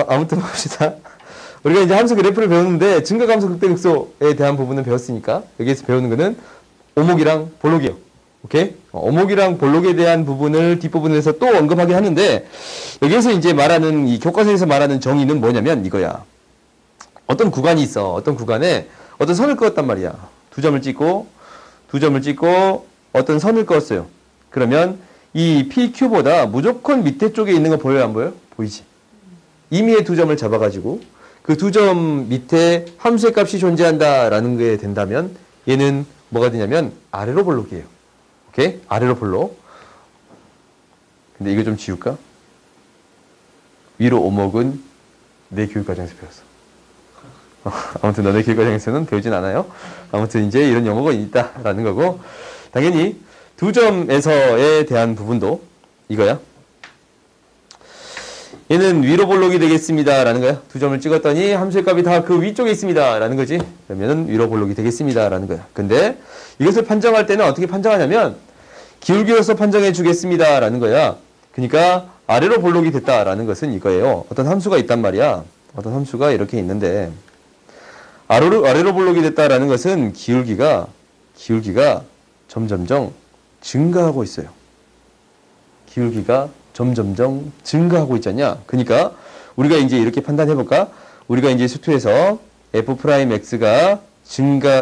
아무튼 봅시다. 우리가 이제 함수 그래프를 배웠는데 증가함수 극대극소에 대한 부분은 배웠으니까 여기에서 배우는 거는 오목이랑 볼록이에요. 오케이? 오목이랑 볼록에 대한 부분을 뒷부분에서 또 언급하게 하는데 여기에서 이제 말하는 이 교과서에서 말하는 정의는 뭐냐면 이거야. 어떤 구간이 있어. 어떤 구간에 어떤 선을 그었단 말이야. 두 점을 찍고 어떤 선을 그었어요. 그러면 이 PQ보다 무조건 밑에 쪽에 있는 거 보여요? 안 보여요? 보이지? 임의의 두 점을 잡아가지고 그 두 점 밑에 함수의 값이 존재한다라는 게 된다면 얘는 뭐가 되냐면 아래로 볼록이에요. 오케이? 아래로 볼록. 근데 이거 좀 지울까? 위로 오목은 내 교육과정에서 배웠어. 아무튼 너네 교육과정에서는 배우진 않아요. 아무튼 이제 이런 영어가 있다라는 거고 당연히 두 점에서에 대한 부분도 이거야. 얘는 위로 볼록이 되겠습니다 라는 거야. 두 점을 찍었더니 함수의 값이 다 그 위쪽에 있습니다 라는 거지. 그러면 위로 볼록이 되겠습니다 라는 거야. 근데 이것을 판정할 때는 어떻게 판정하냐면 기울기로서 판정해 주겠습니다 라는 거야. 그러니까 아래로 볼록이 됐다라는 것은 이거예요. 어떤 함수가 있단 말이야. 어떤 함수가 이렇게 있는데 아래로 볼록이 됐다라는 것은 기울기가 점점점 증가하고 있어요. 기울기가 점점점 증가하고 있잖냐. 그러니까 우리가 이제 이렇게 판단해 볼까? 우리가 이제 수투에서 f'x가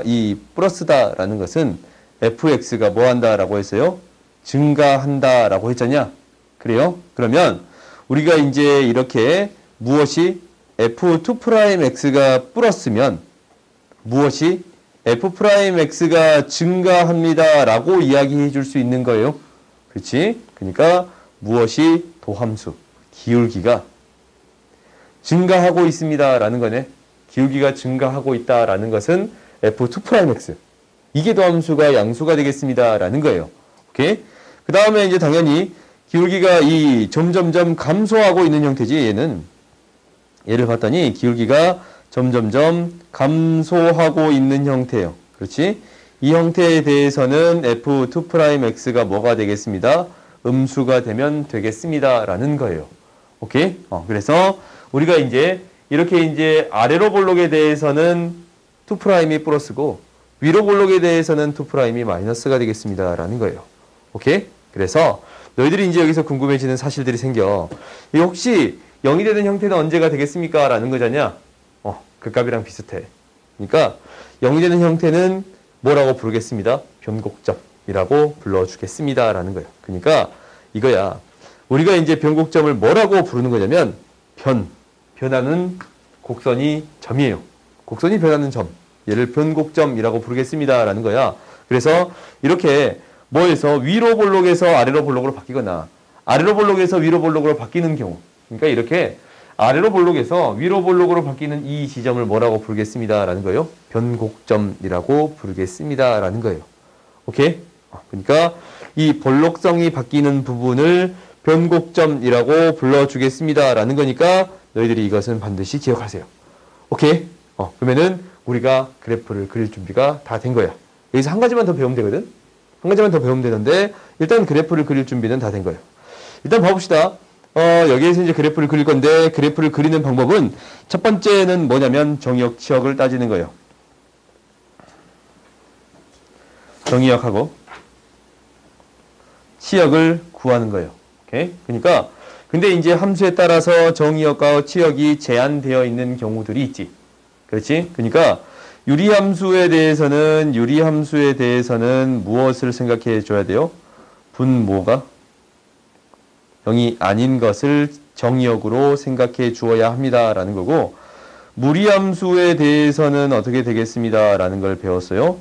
이 플러스다라는 것은 fx가 뭐 한다라고 했어요? 증가한다라고 했잖냐. 그래요? 그러면 우리가 이제 이렇게 무엇이 f2'x가 플러스면 무엇이 f'x가 증가합니다라고 이야기해 줄 수 있는 거예요. 그렇지? 그러니까 무엇이 도함수, 기울기가 증가하고 있습니다라는 거네. 기울기가 증가하고 있다라는 것은 f2'x. 이게 도함수가 양수가 되겠습니다라는 거예요. 오케이? 그 다음에 이제 당연히 기울기가 이 점점점 감소하고 있는 형태지. 얘를 봤더니 기울기가 점점점 감소하고 있는 형태예요. 그렇지? 이 형태에 대해서는 f2'x가 뭐가 되겠습니다? 음수가 되면 되겠습니다. 라는 거예요. 오케이? 그래서 우리가 이제 이렇게 이제 아래로 볼록에 대해서는 2'이 플러스고 위로 볼록에 대해서는 2'이 마이너스가 되겠습니다. 라는 거예요. 오케이? 그래서 너희들이 이제 여기서 궁금해지는 사실들이 생겨. 이 혹시 0이 되는 형태는 언제가 되겠습니까? 라는 거잖냐? 그 값이랑 비슷해. 그러니까 0이 되는 형태는 뭐라고 부르겠습니다? 변곡점이라고 불러주겠습니다. 라는 거예요. 그러니까 이거야. 우리가 이제 변곡점을 뭐라고 부르는 거냐면 변하는 곡선이 점이에요. 곡선이 변하는 점. 얘를 변곡점이라고 부르겠습니다. 라는 거야. 그래서 이렇게 뭐에서 위로 볼록에서 아래로 볼록으로 바뀌거나 아래로 볼록에서 위로 볼록으로 바뀌는 경우. 그러니까 이렇게 아래로 볼록에서 위로 볼록으로 바뀌는 이 지점을 뭐라고 부르겠습니다. 라는 거예요. 변곡점이라고 부르겠습니다. 라는 거예요. 오케이? 그러니까 이 볼록성이 바뀌는 부분을 변곡점이라고 불러주겠습니다. 라는 거니까 너희들이 이것은 반드시 기억하세요. 오케이? 그러면은 우리가 그래프를 그릴 준비가 다 된 거야. 여기서 한 가지만 더 배우면 되거든? 한 가지만 더 배우면 되는데 일단 그래프를 그릴 준비는 다 된 거예요. 일단 봐봅시다. 여기에서 이제 그래프를 그릴 건데 그래프를 그리는 방법은 첫 번째는 뭐냐면 정의역, 치역을 따지는 거예요. 정의역하고 치역을 구하는 거예요. 오케이? 그러니까 근데 이제 함수에 따라서 정의역과 치역이 제한되어 있는 경우들이 있지. 그렇지? 그러니까 유리함수에 대해서는 무엇을 생각해 줘야 돼요? 분모가 0이 아닌 것을 정의역으로 생각해 주어야 합니다. 라는 거고 무리함수에 대해서는 어떻게 되겠습니다. 라는 걸 배웠어요.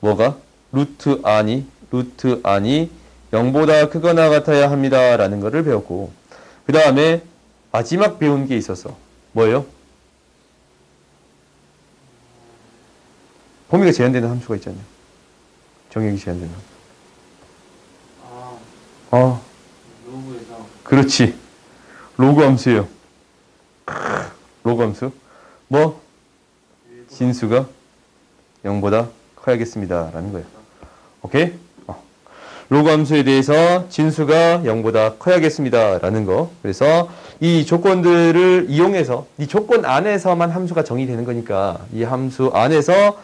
뭐가? 루트 안이 0보다 크거나 같아야 합니다. 라는 거를 배웠고 그 다음에 마지막 배운 게 있었어. 뭐예요? 범위가 제한되는 함수가 있잖아요. 정의역이 제한되는 함수. 로그에서 그렇지. 로그 함수예요. 로그 함수. 뭐? 진수가 0보다 커야겠습니다. 라는 거예요. 오케이? 로그 함수에 대해서 진수가 0보다 커야겠습니다. 라는 거. 그래서 이 조건들을 이용해서 이 조건 안에서만 함수가 정의되는 거니까 이 함수 안에서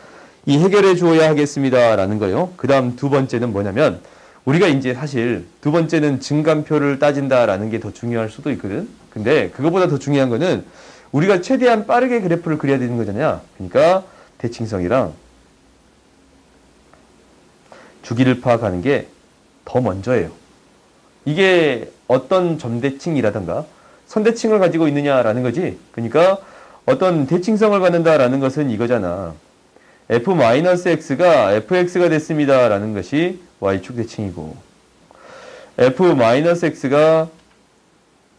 이 해결해 주어야 하겠습니다. 라는 거요. 그 다음 두 번째는 뭐냐면 우리가 이제 사실 두 번째는 증감표를 따진다라는 게 더 중요할 수도 있거든. 근데 그거보다 더 중요한 거는 우리가 최대한 빠르게 그래프를 그려야 되는 거잖아. 그러니까 대칭성이랑 주기를 파악하는 게 더 먼저예요. 이게 어떤 점대칭이라든가 선대칭을 가지고 있느냐라는 거지. 그러니까 어떤 대칭성을 갖는다라는 것은 이거잖아. f-x가 fx가 됐습니다라는 것이 y축 대칭이고 f-x가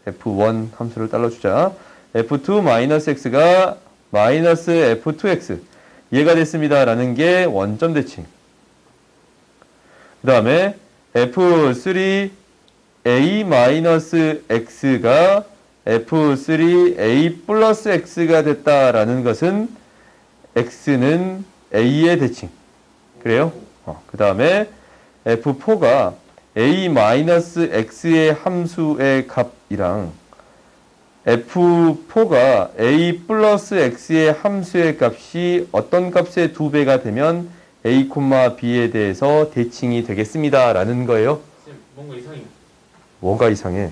f1 함수를 딸라주자. f2-x가 마이너스 f2x 얘가 됐습니다라는 게 원점 대칭. 그 다음에 f3a-x가 f3a 플러스 x가 됐다라는 것은 x는 a의 대칭. 그래요? 그 다음에 f4가 a-x의 함수의 값이랑 f4가 a 플러스 x의 함수의 값이 어떤 값의 2배가 되면 a, b에 대해서 대칭이 되겠습니다. 라는 거예요. 쌤, 뭔가 이상해. 뭐가 이상해?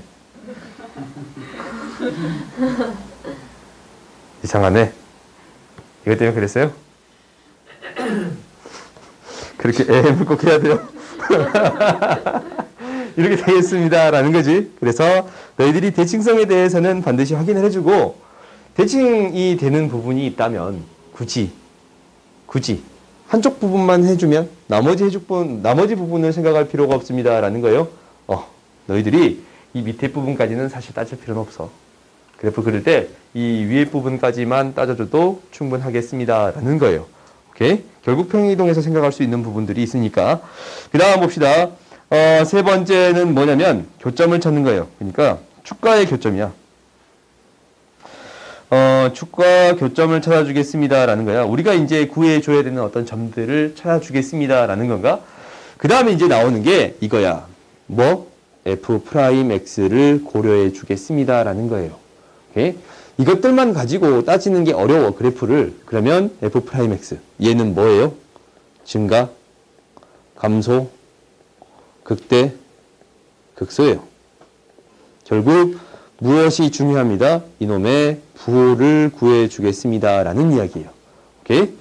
이상하네. 이것 때문에 그랬어요? 그렇게 애를 꼭 해야 돼요? 이렇게 되겠습니다. 라는 거지. 그래서 너희들이 대칭성에 대해서는 반드시 확인을 해주고 대칭이 되는 부분이 있다면 굳이 한쪽 부분만 해주면 나머지 부분을 생각할 필요가 없습니다. 라는 거예요. 너희들이 이 밑에 부분까지는 사실 따질 필요는 없어. 그래프 그릴 때 이 위에 부분까지만 따져줘도 충분하겠습니다. 라는 거예요. 오케이? 결국 평행이동에서 생각할 수 있는 부분들이 있으니까. 그 다음 봅시다. 세 번째는 뭐냐면 교점을 찾는 거예요. 그러니까 축과의 교점이야. 축과 교점을 찾아주겠습니다. 라는 거야. 우리가 이제 구해줘야 되는 어떤 점들을 찾아주겠습니다. 라는 건가? 그 다음에 이제 나오는 게 이거야. 뭐? f'x를 고려해 주겠습니다. 라는 거예요. 오케이? 이것들만 가지고 따지는 게 어려워. 그래프를. 그러면 f'x. 얘는 뭐예요? 증가, 감소, 극대, 극소예요. 결국 무엇이 중요합니다? 이놈의 부호를 구해주겠습니다. 라는 이야기예요. 오케이?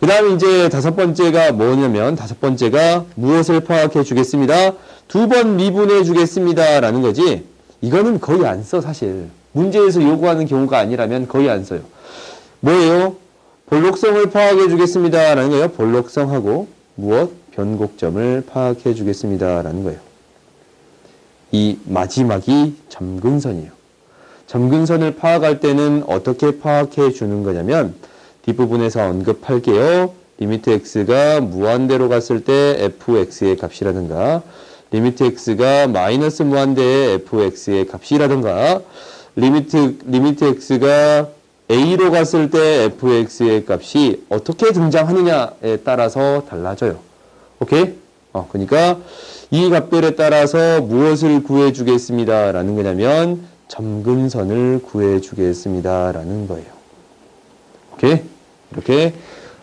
그 다음에 이제 다섯 번째가 뭐냐면, 다섯 번째가 무엇을 파악해 주겠습니다? 2번 미분해 주겠습니다. 라는 거지. 이거는 거의 안 써, 사실. 문제에서 요구하는 경우가 아니라면 거의 안 써요. 뭐예요? 볼록성을 파악해 주겠습니다. 라는 거예요. 볼록성하고 무엇? 변곡점을 파악해 주겠습니다. 라는 거예요. 이 마지막이 점근선이에요. 점근선을 파악할 때는 어떻게 파악해 주는 거냐면 뒷부분에서 언급할게요. 리미트 x가 무한대로 갔을 때 fx의 값이라든가 리미트 x가 마이너스 무한대의 fx의 값이라든가 리미트 x가 a로 갔을 때 fx의 값이 어떻게 등장하느냐에 따라서 달라져요. 오케이? 그러니까 이 값들에 따라서 무엇을 구해주겠습니다. 라는 거냐면 점근선을 구해주겠습니다. 라는 거예요. 오케이? 이렇게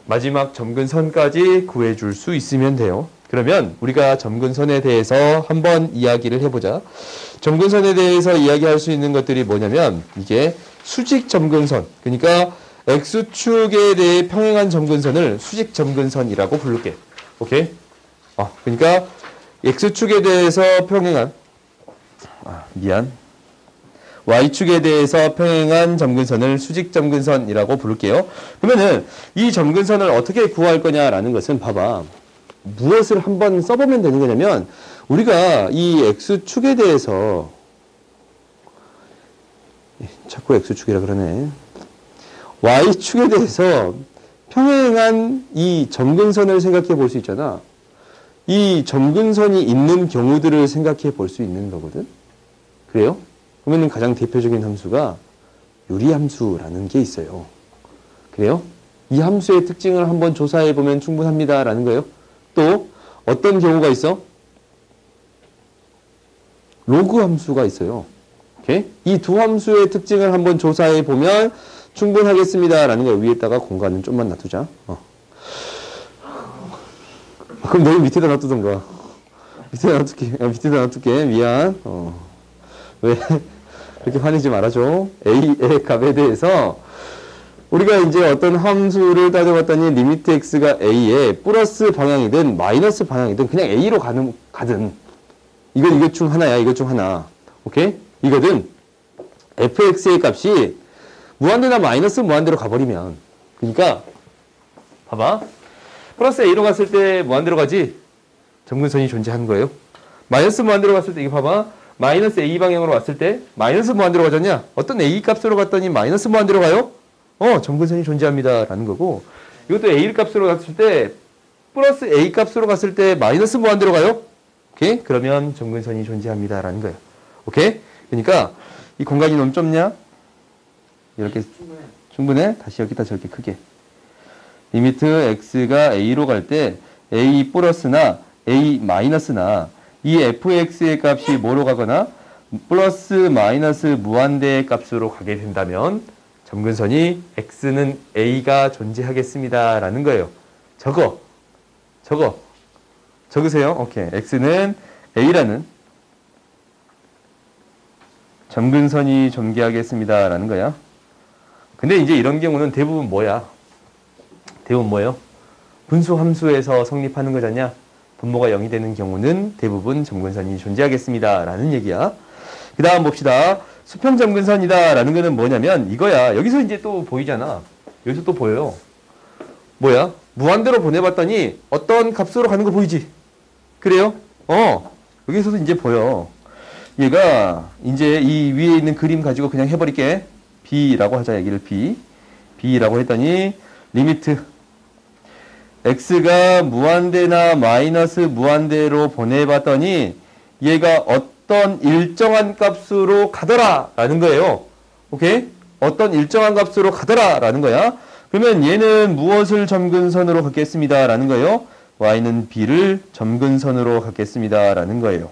마지막 점근선까지 구해줄 수 있으면 돼요. 그러면 우리가 점근선에 대해서 한번 이야기를 해보자. 점근선에 대해서 이야기할 수 있는 것들이 뭐냐면 이게 수직 점근선, 그러니까 X축에 대해 평행한 점근선을 수직 점근선이라고 부를게. 오케이? 그러니까 X축에 대해서 평행한 Y축에 대해서 평행한 점근선을 수직 점근선이라고 부를게요. 그러면은 이 점근선을 어떻게 구할 거냐라는 것은 봐봐. 무엇을 한번 써보면 되는 거냐면 우리가 이 X축에 대해서 자꾸 X축이라 그러네. Y축에 대해서 평행한 이 점근선을 생각해 볼 수 있잖아. 이 점근선이 있는 경우들을 생각해 볼 수 있는 거거든. 그래요? 그러면 가장 대표적인 함수가 유리함수라는 게 있어요. 그래요? 이 함수의 특징을 한번 조사해 보면 충분합니다. 라는 거예요. 또 어떤 경우가 있어? 로그 함수가 있어요. 오케이? 이 두 함수의 특징을 한번 조사해 보면 충분하겠습니다라는 거예요. 위에다가 공간은 좀만 놔두자. 그럼 너희 밑에다 놔두던가. 밑에다 놔둘게. 미안. 왜? 그렇게 화내지 말아줘. A의 값에 대해서 우리가 이제 어떤 함수를 따져봤더니 리미트 x가 a에 플러스 방향이든 마이너스 방향이든 그냥 a로 가든 이것 중 하나야. 이것 중 하나. 오케이? 이거든 fx의 값이 무한대나 마이너스 무한대로 가버리면 그러니까 봐봐. 플러스 a로 갔을 때 무한대로 가지. 점근선이 존재하는 거예요. 마이너스 무한대로 갔을 때 이거 봐봐. 마이너스 a 방향으로 왔을 때 마이너스 무한대로 가잖냐. 어떤 a 값으로 갔더니 마이너스 무한대로 가요? 점근선이 존재합니다. 라는 거고 이것도 a 값으로 갔을 때 플러스 a 값으로 갔을 때 마이너스 무한대로 가요? 오케이? 그러면 점근선이 존재합니다. 라는 거예요. 오케이? 그러니까 이 공간이 너무 좁냐? 이렇게 충분해? 다시 여기다 저렇게 크게. 리미트 x가 a로 갈 때 a 플러스나 a 마이너스나 이 fx의 값이 뭐로 가거나 플러스 마이너스 무한대의 값으로 가게 된다면 점근선이 x는 a가 존재하겠습니다. 라는 거예요. 적으세요. 오케이. x는 a라는 점근선이 존재하겠습니다. 라는 거야. 근데 이제 이런 경우는 대부분 뭐야? 대부분 뭐예요? 분수 함수에서 성립하는 거잖냐? 분모가 0이 되는 경우는 대부분 점근선이 존재하겠습니다. 라는 얘기야. 그 다음 봅시다. 수평 점근선이다. 라는 거는 뭐냐면 이거야. 여기서 이제 또 보이잖아. 여기서 또 보여요. 뭐야? 무한대로 보내봤더니 어떤 값으로 가는 거 보이지? 그래요? 여기서도 이제 보여. 얘가 이제 이 위에 있는 그림 가지고 그냥 해버릴게. B라고 하자. 얘기를 B라고 했더니 리미트 x가 무한대나 마이너스 무한대로 보내봤더니 얘가 어떤 일정한 값으로 가더라 라는 거예요. 오케이? 어떤 일정한 값으로 가더라 라는 거야. 그러면 얘는 무엇을 점근선으로 갖겠습니다 라는 거예요. y는 b를 점근선으로 갖겠습니다 라는 거예요.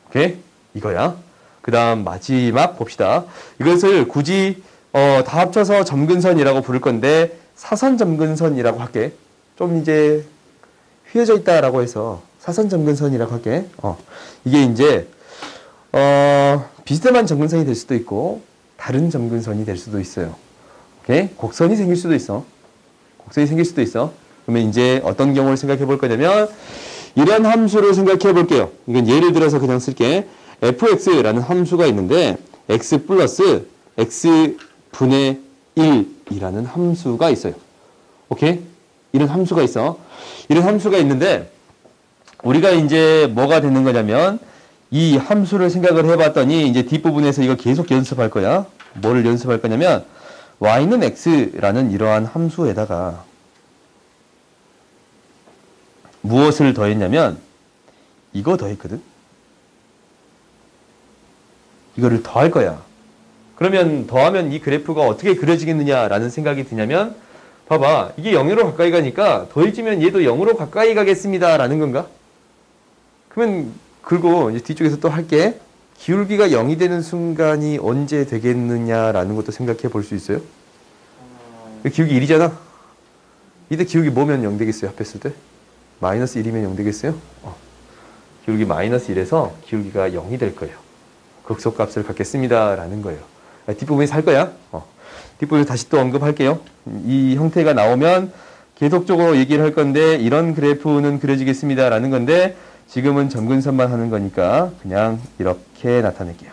오케이? 이거야. 그 다음 마지막 봅시다. 이것을 굳이 다 합쳐서 점근선이라고 부를 건데 사선 점근선이라고 할게. 좀 이제 휘어져 있다라고 해서 사선 점근선이라고 할게. 이게 이제 비스듬한 점근선이 될 수도 있고 다른 점근선이 될 수도 있어요. 오케이? 곡선이 생길 수도 있어. 그러면 이제 어떤 경우를 생각해 볼 거냐면 이런 함수를 생각해 볼게요. 이건 예를 들어서 그냥 쓸게. fx라는 함수가 있는데 x 플러스 x분의 1이라는 함수가 있어요. 오케이? 이런 함수가 있어. 이런 함수가 있는데 우리가 이제 뭐가 되는 거냐면 이 함수를 생각을 해봤더니 이제 뒷부분에서 이거 계속 연습할 거야. 뭐를 연습할 거냐면 y는 x라는 이러한 함수에다가 무엇을 더했냐면 이거 더했거든. 이거를 더할 거야. 그러면 더하면 이 그래프가 어떻게 그려지겠느냐라는 생각이 드냐면 봐봐. 이게 0으로 가까이 가니까 더해지면 얘도 0으로 가까이 가겠습니다. 라는 건가? 그러면 그리고 이제 뒤쪽에서 또 할게. 기울기가 0이 되는 순간이 언제 되겠느냐라는 것도 생각해 볼 수 있어요. 기울기 1이잖아. 이때 기울기 뭐면 0 되겠어요? 합했을 때? 마이너스 1이면 0 되겠어요? 기울기 마이너스 1에서 기울기가 0이 될 거예요. 극소값을 갖겠습니다. 라는 거예요. 뒷부분에 살 거야. 뒷부분에 다시 또 언급할게요. 이 형태가 나오면 계속적으로 얘기를 할 건데 이런 그래프는 그려지겠습니다. 라는 건데 지금은 점근선만 하는 거니까 그냥 이렇게 나타낼게요.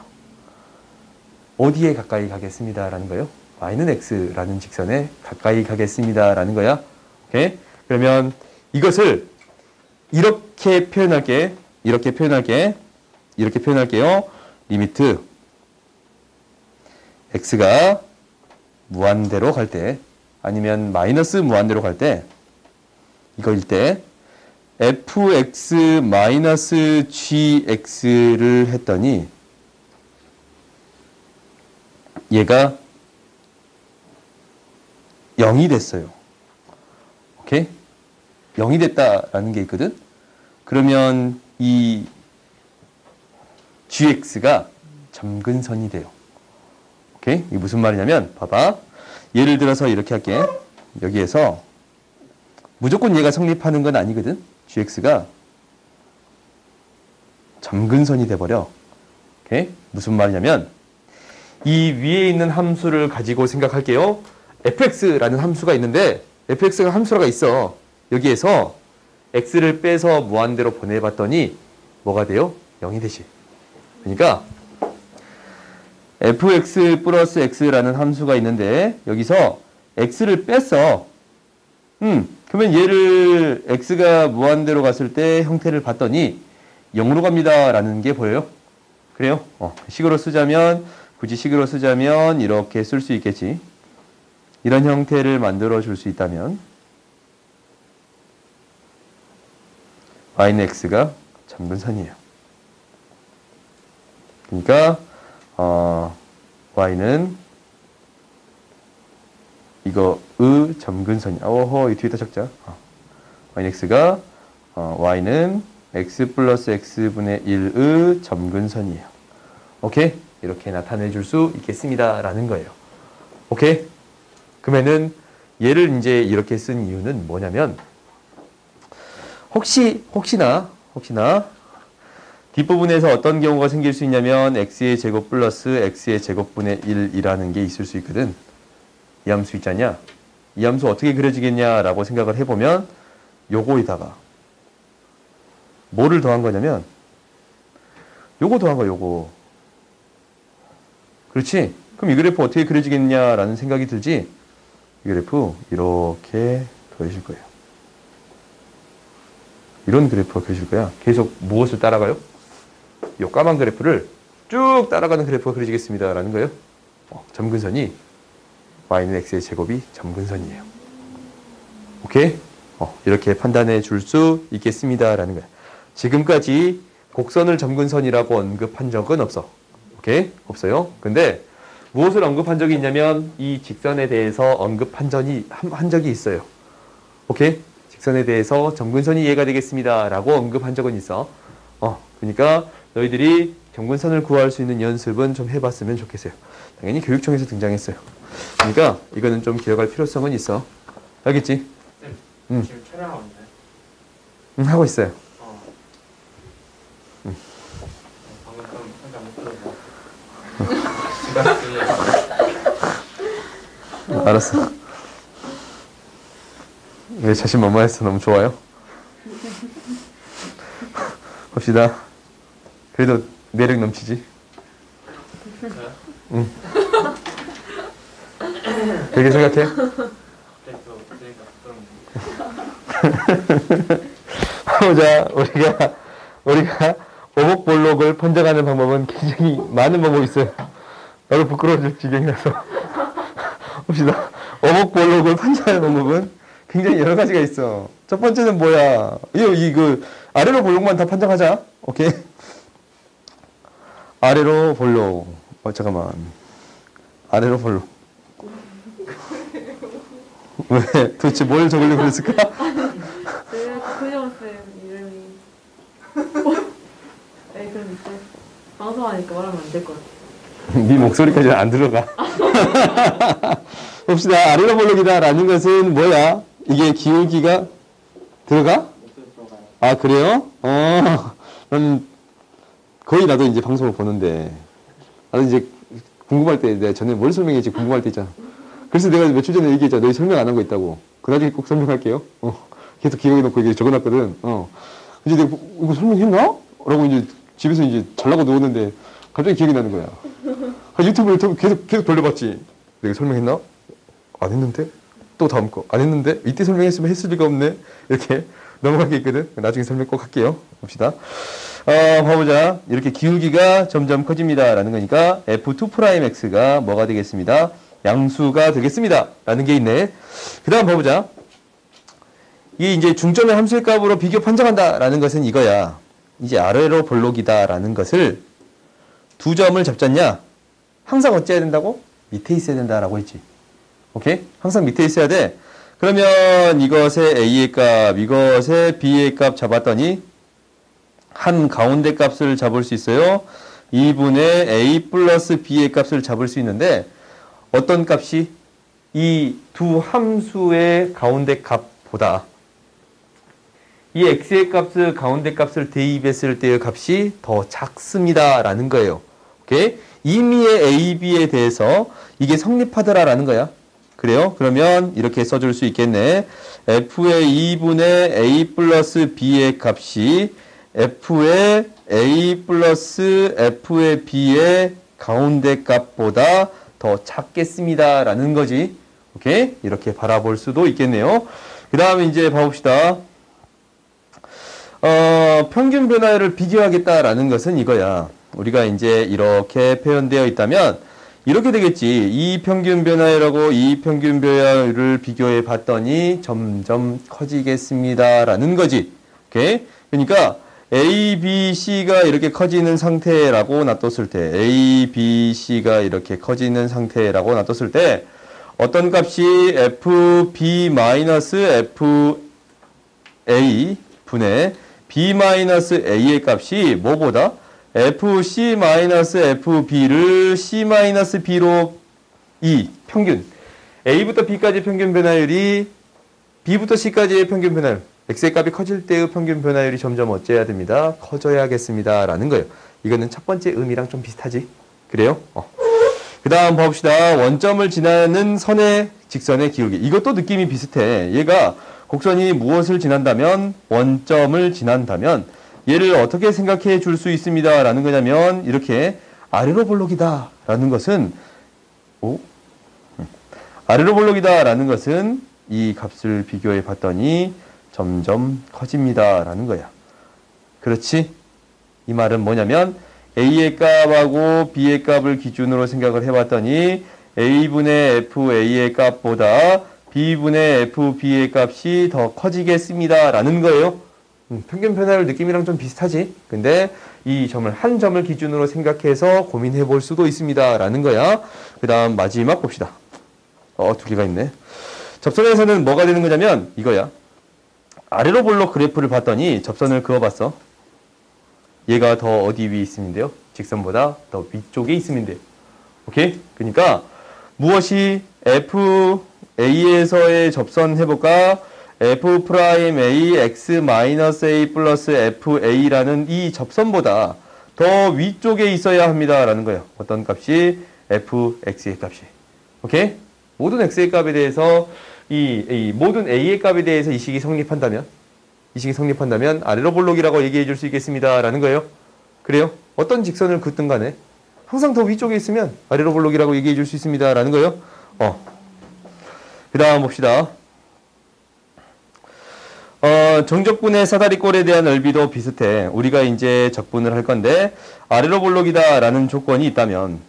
어디에 가까이 가겠습니다. 라는 거예요. y는 x라는 직선에 가까이 가겠습니다. 라는 거야. 오케이? 그러면 이것을 이렇게 표현할게. 이렇게 표현할게요. 리미트 x가 무한대로 갈 때 아니면 마이너스 무한대로 갈 때 이거일 때 fx 마이너스 gx를 했더니 얘가 0이 됐어요. 오케이? 0이 됐다라는 게 있거든. 그러면 이 gx가 점근선이 돼요. 오케이? 이게 무슨 말이냐면 봐봐. 예를 들어서 이렇게 할게. 여기에서 무조건 얘가 성립하는 건 아니거든. gx가 점근선이 돼버려. 오케이? 무슨 말이냐면 이 위에 있는 함수를 가지고 생각할게요. fx라는 함수가 있는데 fx가 함수가 있어. 여기에서 x를 빼서 무한대로 보내봤더니 뭐가 돼요? 0이 되지. 그러니까 fx 플러스 x라는 함수가 있는데 여기서 x를 뺐어. 그러면 얘를 x가 무한대로 갔을 때 형태를 봤더니 0으로 갑니다 라는 게 보여요? 그래요? 식으로 쓰자면 굳이 식으로 쓰자면 이렇게 쓸 수 있겠지. 이런 형태를 만들어 줄 수 있다면 y는 x가 점근선이에요. 그러니까 y는 이거 점근선이야. 어허, 이 뒤에다 적자. y는 x가 y는 x 플러스 x분의 1의 점근선이에요. 오케이? 이렇게 나타내 줄 수 있겠습니다 라는 거예요. 오케이? 그러면은 얘를 이제 이렇게 쓴 이유는 뭐냐면 혹시나 뒷부분에서 어떤 경우가 생길 수 있냐면 x의 제곱 플러스 x의 제곱분의 1이라는 게 있을 수 있거든. 이 함수 있잖냐? 이 함수 어떻게 그려지겠냐라고 생각을 해보면 요거에다가 뭐를 더한 거냐면 요거 더한 거야, 요거. 그렇지? 그럼 이 그래프 어떻게 그려지겠냐라는 생각이 들지? 이 그래프 이렇게 그려질 거예요. 이런 그래프가 그려질 거야. 계속 무엇을 따라가요? 이 까만 그래프를 쭉 따라가는 그래프가 그려지겠습니다 라는 거예요. 점근선이 y는 x의 제곱이 점근선이에요. 오케이? 이렇게 판단해 줄 수 있겠습니다 라는 거야. 지금까지 곡선을 점근선이라고 언급한 적은 없어. 오케이? 없어요. 근데 무엇을 언급한 적이 있냐면 이 직선에 대해서 언급한 한 적이 있어요. 오케이? 직선에 대해서 점근선이 이해가 되겠습니다 라고 언급한 적은 있어. 그러니까 너희들이 점근선을 구할 수 있는 연습은 좀 해봤으면 좋겠어요. 당연히 교육청에서 등장했어요. 그러니까 이거는 좀 기억할 필요성은 있어. 알겠지? 지금 촬영하고 있나요? 하고 있어요. 방금 좀 혼자 못 들어서 알았어. 왜 자신만만해서 너무 좋아요? 봅시다. 그래도 매력 넘치지? 응. 그렇게 생각해? 보자. 우리가 오목볼록을 판정하는 방법은 굉장히 많은 방법이 있어요. 나도 부끄러워질 지경이라서. 봅시다. 오목볼록을 판정하는 방법은 굉장히 여러 가지가 있어. 첫 번째는 뭐야? 이거 아래로 볼록만 다 판정하자. 오케이? 아래로 볼록. 잠깐만. 아래로 볼록. 왜? 도대체 뭘 적으려고 그랬을까? 그녀쌤 이름이 네, 그럼 이제 방송하니까 말하면 안 될 것 같아. 네 목소리까지는 안 들어가. 봅시다. 아래로 볼록이다 라는 것은 뭐야? 이게 기울기가 들어가? 아, 그래요? 난 거의 나도 이제 방송을 보는데 나도 이제 궁금할 때 내가 전에 뭘 설명했지 궁금할 때 있잖아. 그래서 내가 며칠 전에 얘기했잖아. 너희 설명 안 한 거 있다고. 그 나중에 꼭 설명할게요. 계속 기억해 놓고 이게 적어놨거든. 이제 내가 이거 설명했나? 라고 이제 집에서 이제 잘라고 누웠는데 갑자기 기억이 나는 거야. 유튜브를 계속 돌려봤지. 내가 설명했나? 안 했는데? 또 다음 거. 안 했는데? 이때 설명했으면 했을 리가 없네? 이렇게 넘어간 게 있거든. 나중에 설명 꼭 할게요. 봅시다. 봐보자. 이렇게 기울기가 점점 커집니다. 라는 거니까 F2'X가 뭐가 되겠습니다? 양수가 되겠습니다. 라는 게 있네. 그 다음 봐보자. 이게 이제 중점의 함수의 값으로 비교 판정한다. 라는 것은 이거야. 이제 아래로 볼록이다. 라는 것을 두 점을 잡잖냐? 항상 어찌해야 된다고? 밑에 있어야 된다라고 했지. 오케이? 항상 밑에 있어야 돼. 그러면 이것의 A의 값, 이것의 B의 값 잡았더니 한 가운데 값을 잡을 수 있어요. 2분의 a 플러스 b의 값을 잡을 수 있는데 어떤 값이 이 두 함수의 가운데 값보다 이 x의 값을 가운데 값을 대입했을 때의 값이 더 작습니다 라는 거예요. 오케이? 임의의 a, b에 대해서 이게 성립하더라라는 거야. 그래요? 그러면 이렇게 써줄 수 있겠네. f의 2분의 a 플러스 b의 값이 f의 a 플러스 f의 b의 가운데 값보다 더 작겠습니다 라는 거지. 오케이? 이렇게 바라볼 수도 있겠네요. 그 다음에 이제 봐봅시다. 평균 변화율을 비교하겠다라는 것은 이거야. 우리가 이제 이렇게 표현되어 있다면 이렇게 되겠지. 이 평균 변화율하고 이 평균 변화율을 비교해 봤더니 점점 커지겠습니다라는 거지. 오케이? 그러니까 A, B, C가 이렇게 커지는 상태라고 놔뒀을 때 A, B, C가 이렇게 커지는 상태라고 놔뒀을 때 어떤 값이 FB-FA 분의 B-A의 값이 뭐보다 FC-FB를 C-B로 이 평균 A부터 B까지 평균 변화율이 B부터 C까지의 평균 변화율 X의 값이 커질 때의 평균 변화율이 점점 어째야 됩니다. 커져야겠습니다. 라는 거예요. 이거는 첫 번째 의미랑 좀 비슷하지? 그래요? 그 다음 봅시다. 원점을 지나는 선의 직선의 기울기. 이것도 느낌이 비슷해. 얘가 곡선이 무엇을 지난다면 원점을 지난다면 얘를 어떻게 생각해 줄 수 있습니다. 라는 거냐면 이렇게 아래로 볼록이다 라는 것은 아래로 볼록이다 라는 것은 이 값을 비교해 봤더니 점점 커집니다 라는 거야. 그렇지? 이 말은 뭐냐면 A의 값하고 B의 값을 기준으로 생각을 해봤더니 A분의 FA의 값보다 B분의 FB의 값이 더 커지겠습니다 라는 거예요. 평균 변화율 느낌이랑 좀 비슷하지? 근데 이 점을 한 점을 기준으로 생각해서 고민해 볼 수도 있습니다 라는 거야. 그 다음 마지막 봅시다. 두 개가 있네. 접선에서는 뭐가 되는 거냐면 이거야. 아래로 볼록 그래프를 봤더니 접선을 그어봤어. 얘가 더 어디 위에 있으면 돼요? 직선보다 더 위쪽에 있으면 돼요. 오케이? 그러니까 무엇이 FA에서의 접선 해볼까? F'A X-A 플러스 FA라는 이 접선보다 더 위쪽에 있어야 합니다. 라는 거예요. 어떤 값이? FX의 값이. 오케이? 모든 X의 값에 대해서 이 모든 A의 값에 대해서 이 식이 성립한다면 아래로 볼록이라고 얘기해 줄 수 있겠습니다. 라는 거예요. 그래요? 어떤 직선을 긋든 간에 항상 더 위쪽에 있으면 아래로 볼록이라고 얘기해 줄 수 있습니다. 라는 거예요. 그 다음 봅시다. 정적분의 사다리꼴에 대한 넓이도 비슷해. 우리가 이제 적분을 할 건데 아래로 볼록이다 라는 조건이 있다면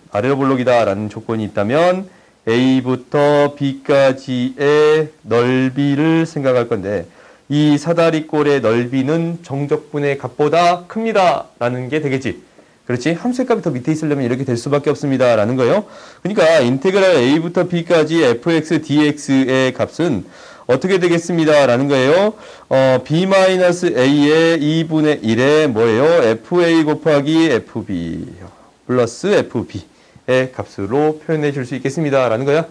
A부터 B까지의 넓이를 생각할 건데 이 사다리꼴의 넓이는 정적분의 값보다 큽니다 라는 게 되겠지. 그렇지? 함수의 값이 더 밑에 있으려면 이렇게 될 수밖에 없습니다 라는 거예요. 그러니까 인테그랄 A부터 B까지 fx dx의 값은 어떻게 되겠습니다 라는 거예요. B-A의 2분의 1에 뭐예요? FA 곱하기 FB 플러스 FB의 값으로 표현해 줄 수 있겠습니다 라는 거야.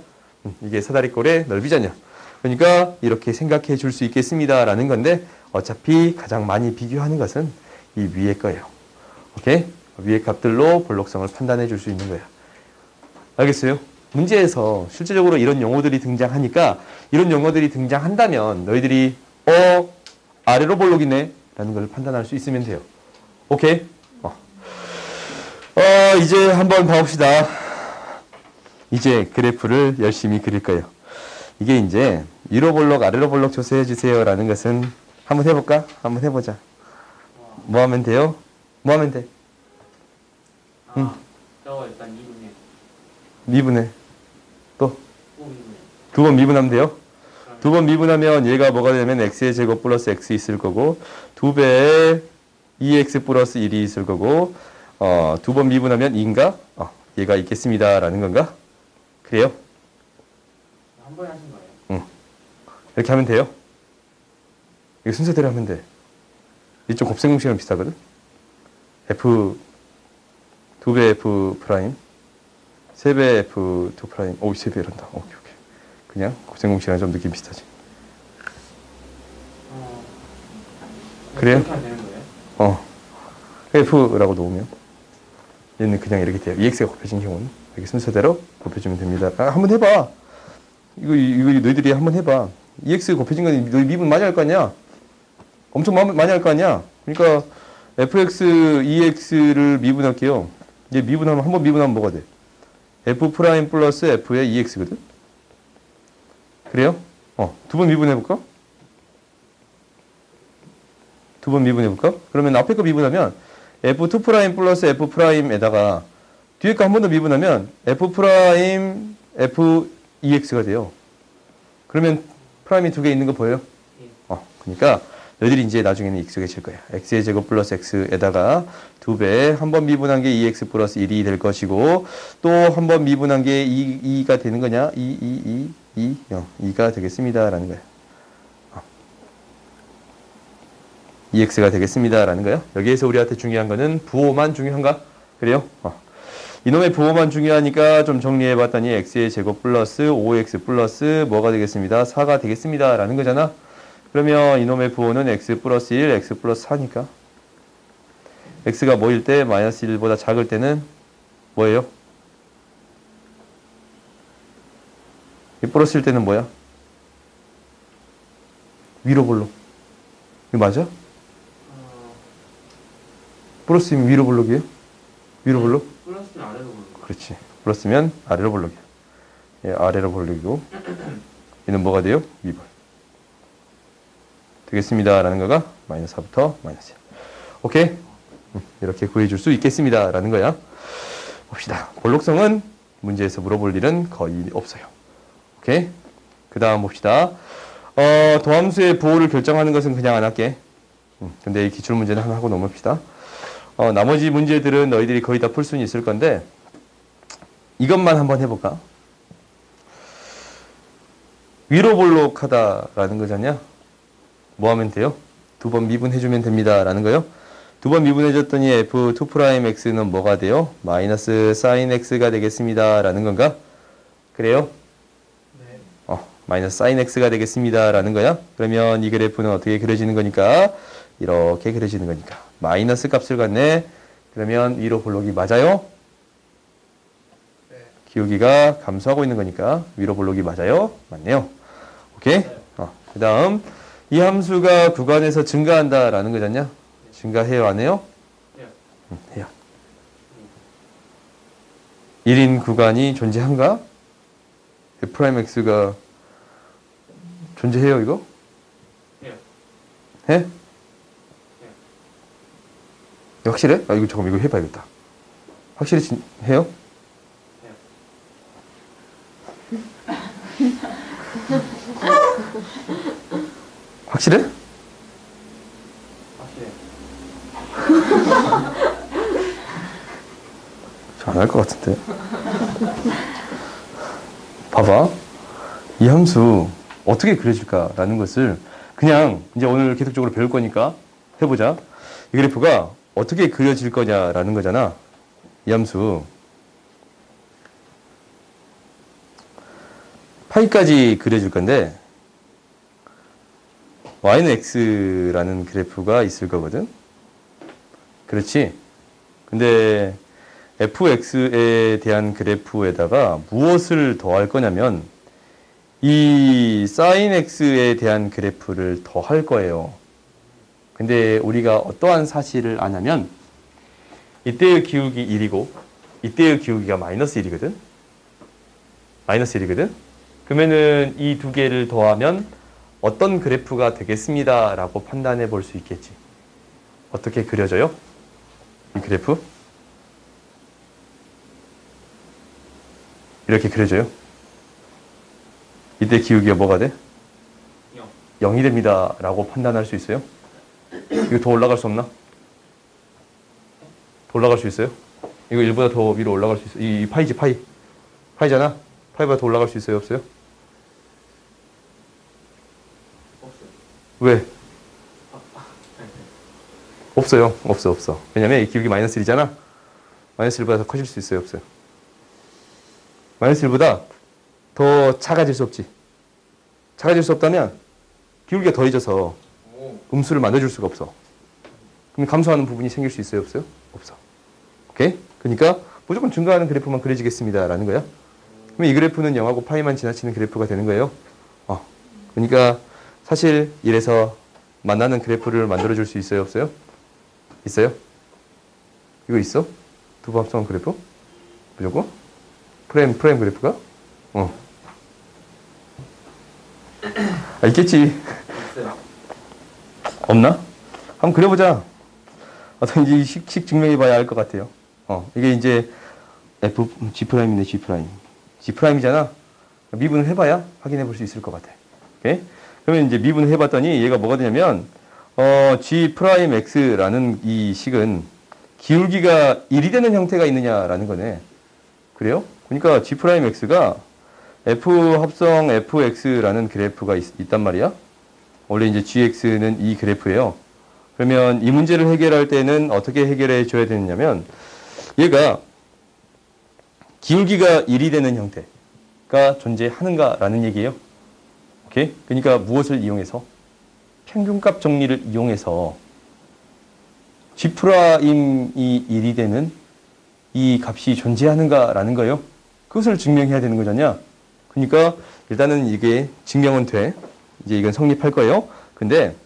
이게 사다리꼴의 넓이잖냐. 그러니까 이렇게 생각해 줄 수 있겠습니다 라는 건데 어차피 가장 많이 비교하는 것은 이 위에 거예요. 오케이? 위의 값들로 볼록성을 판단해 줄 수 있는 거야. 알겠어요? 문제에서 실제적으로 이런 용어들이 등장하니까 이런 용어들이 등장한다면 너희들이 아래로 볼록이네 라는 걸 판단할 수 있으면 돼요. 오케이? 이제 한번 봐봅시다. 이제 그래프를 열심히 그릴 거예요. 이게 이제 위로 볼록 아래로 볼록 조사해 주세요 라는 것은 한번 해볼까? 한번 해보자. 뭐 하면 돼요? 뭐 하면 돼? 저거 일단 2분의 미분해. 또? 5분의 두 번 미분하면 돼요? 두 번 미분하면 얘가 뭐가 되냐면 x의 제곱 플러스 x 있을 거고 2배의 2x 플러스 1이 있을 거고 두 번 미분하면 2인가? 얘가 있겠습니다 라는 건가? 그래요? 한 번에 하신 거예요? 이렇게 하면 돼요? 이거 순서대로 하면 돼. 이쪽 곱셈공식이랑 비슷하거든? F 2배 F 프라임, 3배 F2 프라임. 오, 3배란다. 오케이, 오케이. 그냥 고생공식이랑 좀 느낌 비슷하지. 그래요? 그렇게 하면 되는 거예요? F라고 놓으면 얘는 그냥 이렇게 돼요. EX가 곱해진 경우는 이렇게 순서대로 곱해주면 됩니다. 한번 해봐. 이거 너희들이 한번 해봐. EX 곱해진 건 너희 미분 많이 할 거 아니야? 엄청 많이 할 거 아니야? 그러니까 fx, ex를 미분할게요. 이제 미분하면, 한번 미분하면 뭐가 돼? f 프라임 플러스 f의 ex거든? 그래요? 두 번 미분해볼까? 두 번 미분해볼까? 그러면 앞에 거 미분하면 f2 프라임 플러스 f 프라임에다가 뒤에 거 한 번 더 미분하면 f 프라임 f ex가 돼요. 그러면 프라임이 두 개 있는 거 보여요? 그러니까 너희들이 이제 나중에는 익숙해질 거야. x의 제곱 플러스 x에다가 2배, 한 번 미분한 게 2x 플러스 1이 될 것이고, 또 한 번 미분한 게 2가 되는 거냐? 2가 되겠습니다. 라는 거야. 2x가 되겠습니다. 라는 거야. 여기에서 우리한테 중요한 거는 부호만 중요한가? 그래요? 이놈의 부호만 중요하니까 좀 정리해 봤더니 x의 제곱 플러스 5x 플러스 뭐가 되겠습니다. 4가 되겠습니다. 라는 거잖아. 그러면 이놈의 부호는 x 플러스 1, x 플러스 4니까 x가 뭐일 때 마이너스 1보다 작을 때는 뭐예요? 이 플러스일 때는 뭐야? 위로 볼록. 이거 맞아? 플러스면 위로 볼록이에요? 위로 볼록? 플러스는 아래로 보는 거. 그렇지. 플러스면 아래로 볼록이야. 예, 아래로 볼록이고 얘는 뭐가 돼요? 위볼. 되겠습니다. 라는 거가 마이너스 4부터 마이너스 1. 오케이? 이렇게 구해줄 수 있겠습니다. 라는 거야. 봅시다. 볼록성은 문제에서 물어볼 일은 거의 없어요. 오케이? 그 다음 봅시다. 도함수의 부호를 결정하는 것은 그냥 안 할게. 근데 이 기출문제는 하나 하고 넘어갑시다. 나머지 문제들은 너희들이 거의 다 풀 수는 있을 건데 이것만 한번 해볼까? 위로 볼록하다라는 거잖냐? 뭐 하면 돼요? 두 번 미분해주면 됩니다. 라는 거요. 두 번 미분해줬더니 f2'x는 뭐가 돼요? 마이너스 sin x가 되겠습니다. 라는 건가? 그래요? 네. 마이너스 sin x가 되겠습니다. 라는 거야. 그러면 이 그래프는 어떻게 그려지는 거니까? 이렇게 그려지는 거니까. 마이너스 값을 갖네. 그러면 위로 볼록이 맞아요? 네. 기울기가 감소하고 있는 거니까 위로 볼록이 맞아요? 맞네요. 오케이? 네. 그 다음 이 함수가 구간에서 증가한다라는 거잖냐? 증가해요, 안 해요? 네. 해요. 1인 구간이 존재한가? f'x가 존재해요, 이거? 해요. 해? 확실해? 이거 잠깐만, 이거 해봐야겠다. 확실히 해요? 확실해? 확실해. 안 할 것 같은데. 봐봐. 이 함수 어떻게 그려질까라는 것을 그냥 이제 오늘 계속적으로 배울 거니까 해보자. 이 그래프가 어떻게 그려질 거냐라는 거잖아. 이 함수. 파이까지 그려질 건데 y는 x라는 그래프가 있을 거거든. 그렇지? 근데 fx에 대한 그래프에다가 무엇을 더할 거냐면 이 sin x에 대한 그래프를 더할 거예요. 근데 우리가 어떠한 사실을 아냐면 이때의 기울기 1이고 이때의 기울기가 마이너스 1이거든. 마이너스 1이거든. 그러면은 이 두 개를 더하면 어떤 그래프가 되겠습니다. 라고 판단해 볼 수 있겠지. 어떻게 그려져요? 이 그래프? 이렇게 그려져요. 이때 기울기가 뭐가 돼? 0이 됩니다. 라고 판단할 수 있어요? 이거 더 올라갈 수 없나? 더 올라갈 수 있어요? 이거 1보다 더 위로 올라갈 수 있어요? 이 파이지, 파이. 파이잖아? 파이보다 더 올라갈 수 있어요? 없어요? 없어요. 왜? 없어요. 없어. 왜냐면 이 기울기 마이너스 1이잖아? 마이너스 1보다 더 커질 수 있어요, 없어요? 마이너스 1보다 더 작아질 수 없지. 작아질 수 없다면 기울기가 더해져서 오. 음수를 만들어줄 수가 없어. 그럼 감소하는 부분이 생길 수 있어요, 없어요? 없어. 오케이? 그러니까 무조건 증가하는 그래프만 그려지겠습니다 라는 거야. 그럼 이 그래프는 0하고 파이만 지나치는 그래프가 되는 거예요. 그러니까 사실 이래서 만나는 그래프를 만들어줄 수 있어요, 없어요? 있어요? 이거 있어? 두부 합성한 그래프? 무조건? 프레임 그래프가? 있겠지. 있어요. 없나? 한번 그려보자. 어떤지 식 증명해봐야 알 것 같아요. 이게 이제 G'이네, G'이잖아. 미분을 해봐야 확인해 볼 수 있을 것 같아. 오케이? 그러면 이제 미분을 해봤더니 얘가 뭐가 되냐면, G'X라는 이 식은 기울기가 1이 되는 형태가 있느냐라는 거네. 그래요? 그러니까 G'X가 F 합성 fx라는 그래프가 있단 말이야. 원래 이제 gx는 이 그래프예요. 그러면 이 문제를 해결할 때는 어떻게 해결해 줘야 되느냐면 얘가 기울기가 1이 되는 형태가 존재하는가라는 얘기예요. 오케이? 그러니까 무엇을 이용해서? 평균값 정리를 이용해서 G'이 1이 되는 이 값이 존재하는가라는 거예요. 그것을 증명해야 되는 거잖냐. 그러니까 일단은 이게 증명은 돼. 이제 이건 성립할 거예요. 근데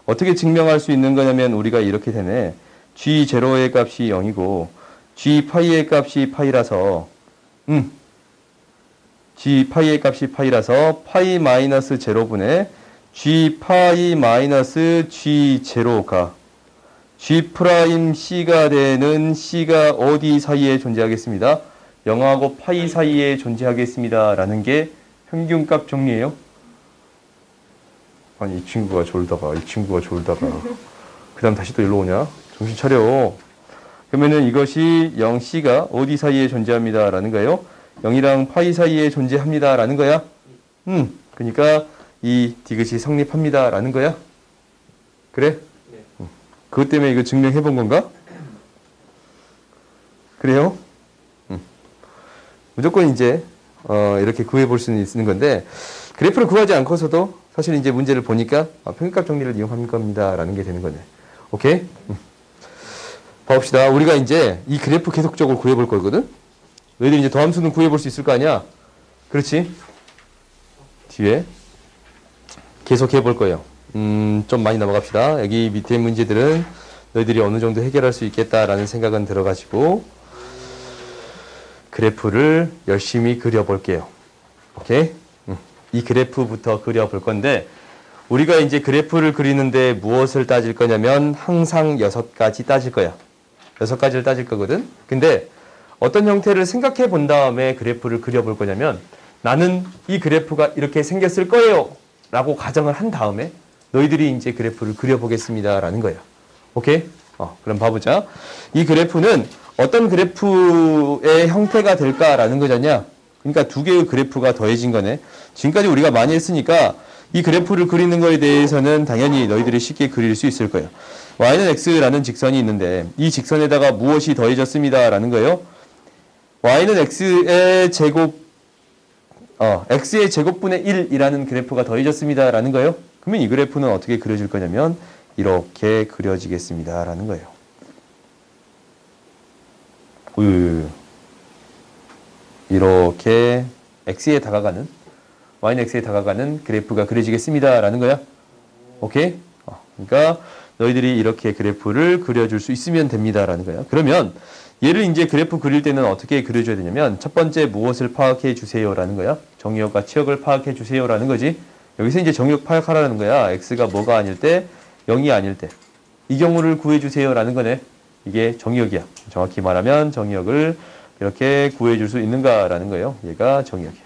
어떻게 증명할 수 있는 거냐면 우리가 이렇게 되네. G0의 값이 0이고 G파이의 값이 파이라서 G파이의 값이 파이라서 파이 마이너스 제로분의 G파이 마이너스 G0가 G'C가 되는 C가 어디 사이에 존재하겠습니다. 0하고 파이 사이에 존재하겠습니다. 라는 게 평균값 정리예요. 아니 이 친구가 졸다가 그 다음 다시 또 일로 오냐? 정신 차려. 그러면은 이것이 0C가 어디 사이에 존재합니다. 라는 거예요. 0이랑 파이 사이에 존재합니다. 라는 거야. 그러니까 이 디귿이 성립합니다. 라는 거야. 그래? 네. 그것 때문에 이거 증명해 본 건가? 그래요? 무조건 이제 이렇게 구해 볼 수는 있는 건데 그래프를 구하지 않고서도 사실 이제 문제를 보니까 평균값 정리를 이용한 겁니다 라는 게 되는 거네. 오케이? 봐봅시다. 우리가 이제 이 그래프 계속적으로 구해 볼 거거든. 너희들 이제 더함수는 구해 볼 수 있을 거 아니야. 그렇지? 뒤에 계속 해 볼 거예요. 좀 많이 넘어갑시다. 여기 밑에 문제들은 너희들이 어느 정도 해결할 수 있겠다라는 생각은 들어가지고 그래프를 열심히 그려볼게요. 오케이? 이 그래프부터 그려볼 건데 우리가 이제 그래프를 그리는데 무엇을 따질 거냐면 항상 6가지 따질 거야. 6가지를 따질 거거든. 근데 어떤 형태를 생각해 본 다음에 그래프를 그려볼 거냐면 나는 이 그래프가 이렇게 생겼을 거예요. 라고 가정을 한 다음에 너희들이 이제 그래프를 그려보겠습니다. 라는 거야. 오케이? 그럼 봐보자. 이 그래프는 어떤 그래프의 형태가 될까라는 거잖냐. 그러니까 두 개의 그래프가 더해진 거네. 지금까지 우리가 많이 했으니까 이 그래프를 그리는 거에 대해서는 당연히 너희들이 쉽게 그릴 수 있을 거예요. y는 x라는 직선이 있는데 이 직선에다가 무엇이 더해졌습니다. 라는 거예요. y는 x의 제곱 x의 제곱분의 1이라는 그래프가 더해졌습니다. 라는 거예요. 그러면 이 그래프는 어떻게 그려질 거냐면 이렇게 그려지겠습니다. 라는 거예요. 이렇게 x에 다가가는 y는 x에 다가가는 그래프가 그려지겠습니다. 라는 거야. 오케이? 그러니까 너희들이 이렇게 그래프를 그려줄 수 있으면 됩니다. 라는 거야. 그러면 얘를 이제 그래프 그릴 때는 어떻게 그려줘야 되냐면 첫 번째 무엇을 파악해 주세요. 라는 거야. 정의역과 치역을 파악해 주세요. 라는 거지. 여기서 이제 정의역 파악하라는 거야. x가 뭐가 아닐 때 0이 아닐 때 이 경우를 구해 주세요. 라는 거네. 이게 정의역이야. 정확히 말하면 정의역을 이렇게 구해줄 수 있는가라는 거예요. 얘가 정의역이야.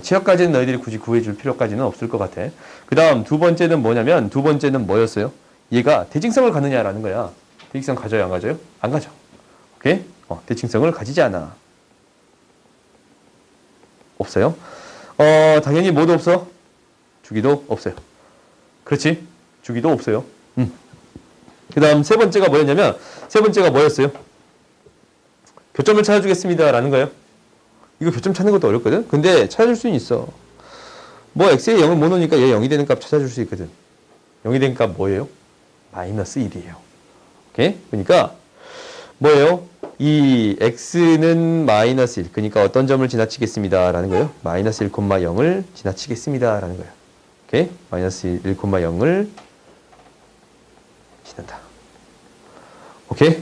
치역까지는 너희들이 굳이 구해줄 필요까지는 없을 것 같아. 그 다음 두 번째는 뭐냐면 두 번째는 뭐였어요? 얘가 대칭성을 갖느냐라는 거야. 대칭성 가져요? 안 가져요? 안 가져. 오케이? 대칭성을 가지지 않아. 없어요? 당연히 뭐도 없어? 주기도 없어요. 그렇지? 주기도 없어요. 그 다음 세 번째가 뭐였냐면, 세 번째가 뭐였어요? 교점을 찾아주겠습니다. 라는 거예요. 이거 교점 찾는 것도 어렵거든? 근데 찾아줄 수는 있어. 뭐 x에 0을 못 놓으니까 얘 0이 되는 값 찾아줄 수 있거든. 0이 되는 값 뭐예요? 마이너스 1이에요. 오케이? 그러니까 뭐예요? 이 x는 마이너스 1. 그러니까 어떤 점을 지나치겠습니다. 라는 거예요. 마이너스 1,0을 지나치겠습니다. 라는 거예요. 오케이? 마이너스 1,0을 지난다. 오케이?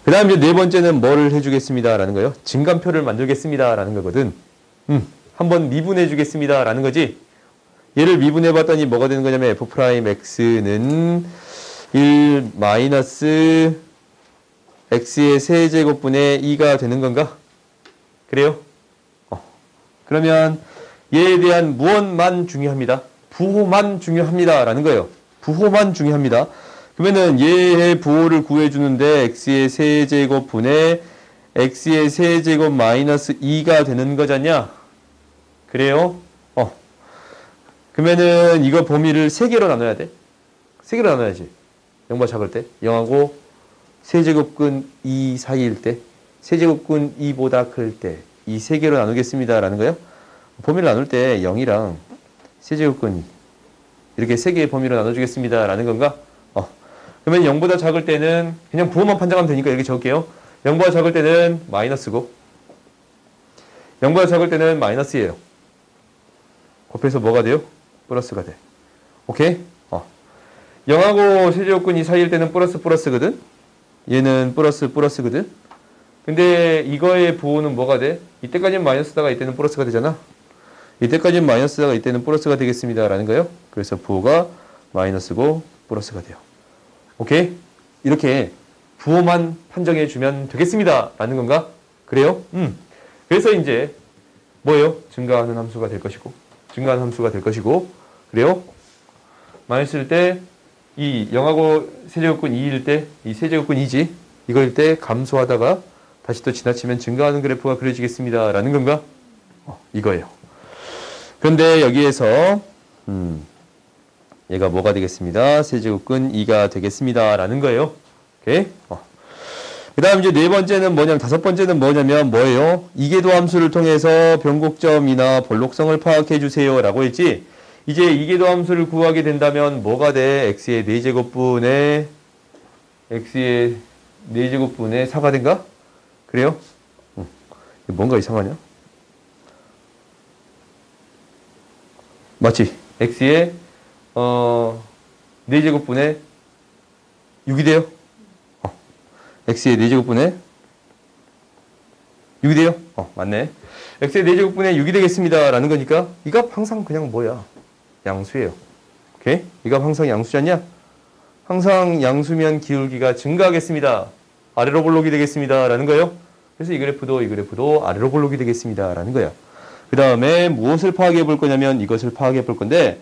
그 다음 이제 네 번째는 뭐를 해주겠습니다. 라는 거예요. 증감표를 만들겠습니다. 라는 거거든. 한번 미분해 주겠습니다. 라는 거지. 얘를 미분해 봤더니 뭐가 되는 거냐면 f'x는 1 마이너스 x의 세제곱분의 2가 되는 건가? 그래요? 그러면 얘에 대한 무언만 중요합니다. 부호만 중요합니다. 라는 거예요. 부호만 중요합니다. 그러면은 얘의 부호를 구해주는데 x의 세제곱분의 x의 세제곱 마이너스 2가 되는 거잖냐? 그래요? 그러면은 이거 범위를 3개로 나눠야 돼. 3개로 나눠야지. 0과 작을 때. 0하고 세제곱근 2 사이일 때. 세제곱근 2보다 클 때. 이 3개로 나누겠습니다. 라는 거예요. 범위를 나눌 때 0이랑 세제곱근 이렇게 3개의 범위로 나눠주겠습니다. 라는 건가? 그러면 0보다 작을 때는 그냥 부호만 판정하면 되니까 이렇게 적을게요. 0보다 작을 때는 마이너스고 0보다 작을 때는 마이너스예요. 곱해서 뭐가 돼요? 플러스가 돼. 오케이? 0하고 세제곱근이 사이일 때는 플러스거든? 얘는 플러스거든? 근데 이거의 부호는 뭐가 돼? 이때까지는 마이너스다가 이때는 플러스가 되잖아? 이때까지는 마이너스다가 이때는 플러스가 되겠습니다. 라는 거예요. 그래서 부호가 마이너스고 플러스가 돼요. 오케이? 이렇게 부호만 판정해 주면 되겠습니다. 라는 건가? 그래요? 그래서 이제 뭐예요? 증가하는 함수가 될 것이고 증가하는 함수가 될 것이고 그래요? 마이너스일 때 이 0하고 세제곱근 2일 때 이 세제곱근 2지 이거일 때 감소하다가 다시 또 지나치면 증가하는 그래프가 그려지겠습니다. 라는 건가? 이거예요. 그런데 여기에서 얘가 뭐가 되겠습니다. 세제곱근 2가 되겠습니다. 라는 거예요. 오케이? 그 다음 이제 네 번째는 뭐냐면 다섯 번째는 뭐냐면 뭐예요? 이계도 함수를 통해서 변곡점이나 볼록성을 파악해 주세요. 라고 했지. 이제 이계도 함수를 구하게 된다면 뭐가 돼? x의 4제곱분의 x의 4제곱분의 4가 된가? 그래요? 뭔가 이상하냐? 맞지? x의 4제곱분의 6이 돼요? x의 4제곱분의 6이 돼요? 맞네. x의 4제곱분의 6이 되겠습니다. 라는 거니까 이 값 항상 그냥 뭐야? 양수예요. 오케이? 이 값 항상 양수지 않냐? 항상 양수면 기울기가 증가하겠습니다. 아래로 볼록이 되겠습니다. 라는 거예요. 그래서 이 그래프도 아래로 볼록이 되겠습니다. 라는 거야. 그 다음에 무엇을 파악해 볼 거냐면 이것을 파악해 볼 건데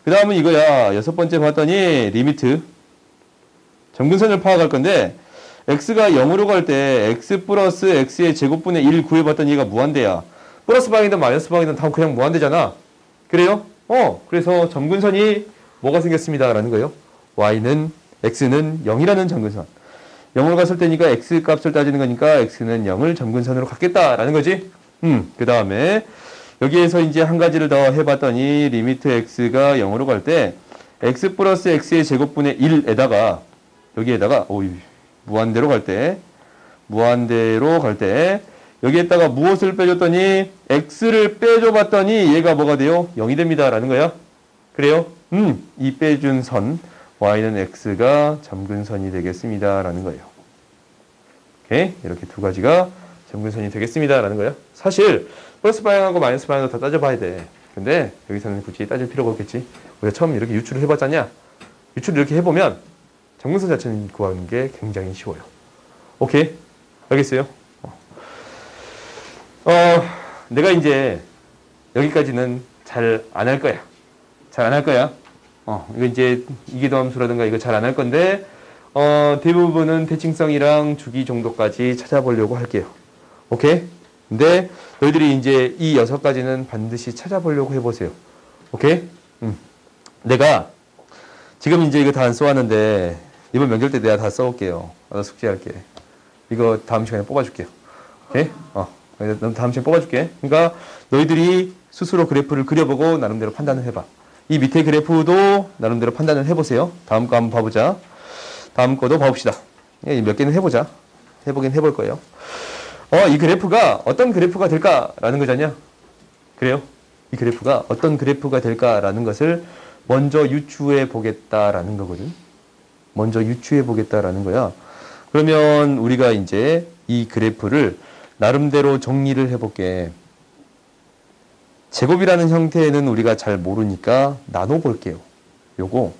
그 다음은 이거야. 여섯 번째 봤더니 리미트 점근선을 파악할 건데 x가 0으로 갈 때 x 플러스 x의 제곱분의 1 구해봤더니 얘가 무한대야. 플러스 방이든 마이너스 방이든 다 그냥 무한대잖아. 그래요? 그래서 점근선이 뭐가 생겼습니다. 라는 거예요. x는 0이라는 점근선. 0으로 갔을 때니까 x 값을 따지는 거니까 x는 0을 점근선으로 갖겠다. 라는 거지. 그 다음에 여기에서 이제 한 가지를 더 해봤더니 리미트 x가 0으로 갈 때 x 플러스 x의 제곱분의 1에다가 여기에다가 무한대로 갈 때 여기에다가 무엇을 빼줬더니 x를 빼줘봤더니 얘가 뭐가 돼요? 0이 됩니다. 라는 거야. 그래요? 이 빼준 선 y는 x가 점근선이 되겠습니다. 라는 거예요. 오케이? 이렇게 두 가지가 점근선이 되겠습니다. 라는 거예요. 사실 플러스 방향하고 마이너스 방향도 다 따져봐야 돼. 근데 여기서는 굳이 따질 필요가 없겠지. 우리가 처음 이렇게 유출을 해봤잖냐? 유출을 이렇게 해보면 점근선 자체는 구하는 게 굉장히 쉬워요. 오케이? 알겠어요? 내가 이제 여기까지는 잘 안 할 거야. 잘 안 할 거야. 이거 이제 이계도 함수라든가 이거 잘 안 할 건데 대부분은 대칭성이랑 주기 정도까지 찾아보려고 할게요. 오케이? 근데 너희들이 이제 이 6가지는 반드시 찾아보려고 해보세요. 오케이? 내가 지금 이제 이거 다 안 써왔는데 이번 명절 때 내가 다 써올게요. 나 숙제할게. 이거 다음 시간에 뽑아줄게요. 오케이? 다음 시간에 뽑아줄게. 그러니까 너희들이 스스로 그래프를 그려보고 나름대로 판단을 해봐. 이 밑에 그래프도 나름대로 판단을 해보세요. 다음 거 한번 봐보자. 다음 거도 봐봅시다. 몇 개는 해보자. 해보긴 해볼 거예요. 이 그래프가 어떤 그래프가 될까라는 거잖냐? 그래요? 이 그래프가 어떤 그래프가 될까라는 것을 먼저 유추해 보겠다라는 거거든. 먼저 유추해 보겠다라는 거야. 그러면 우리가 이제 이 그래프를 나름대로 정리를 해볼게. 제곱이라는 형태는 우리가 잘 모르니까 나눠볼게요. 요거.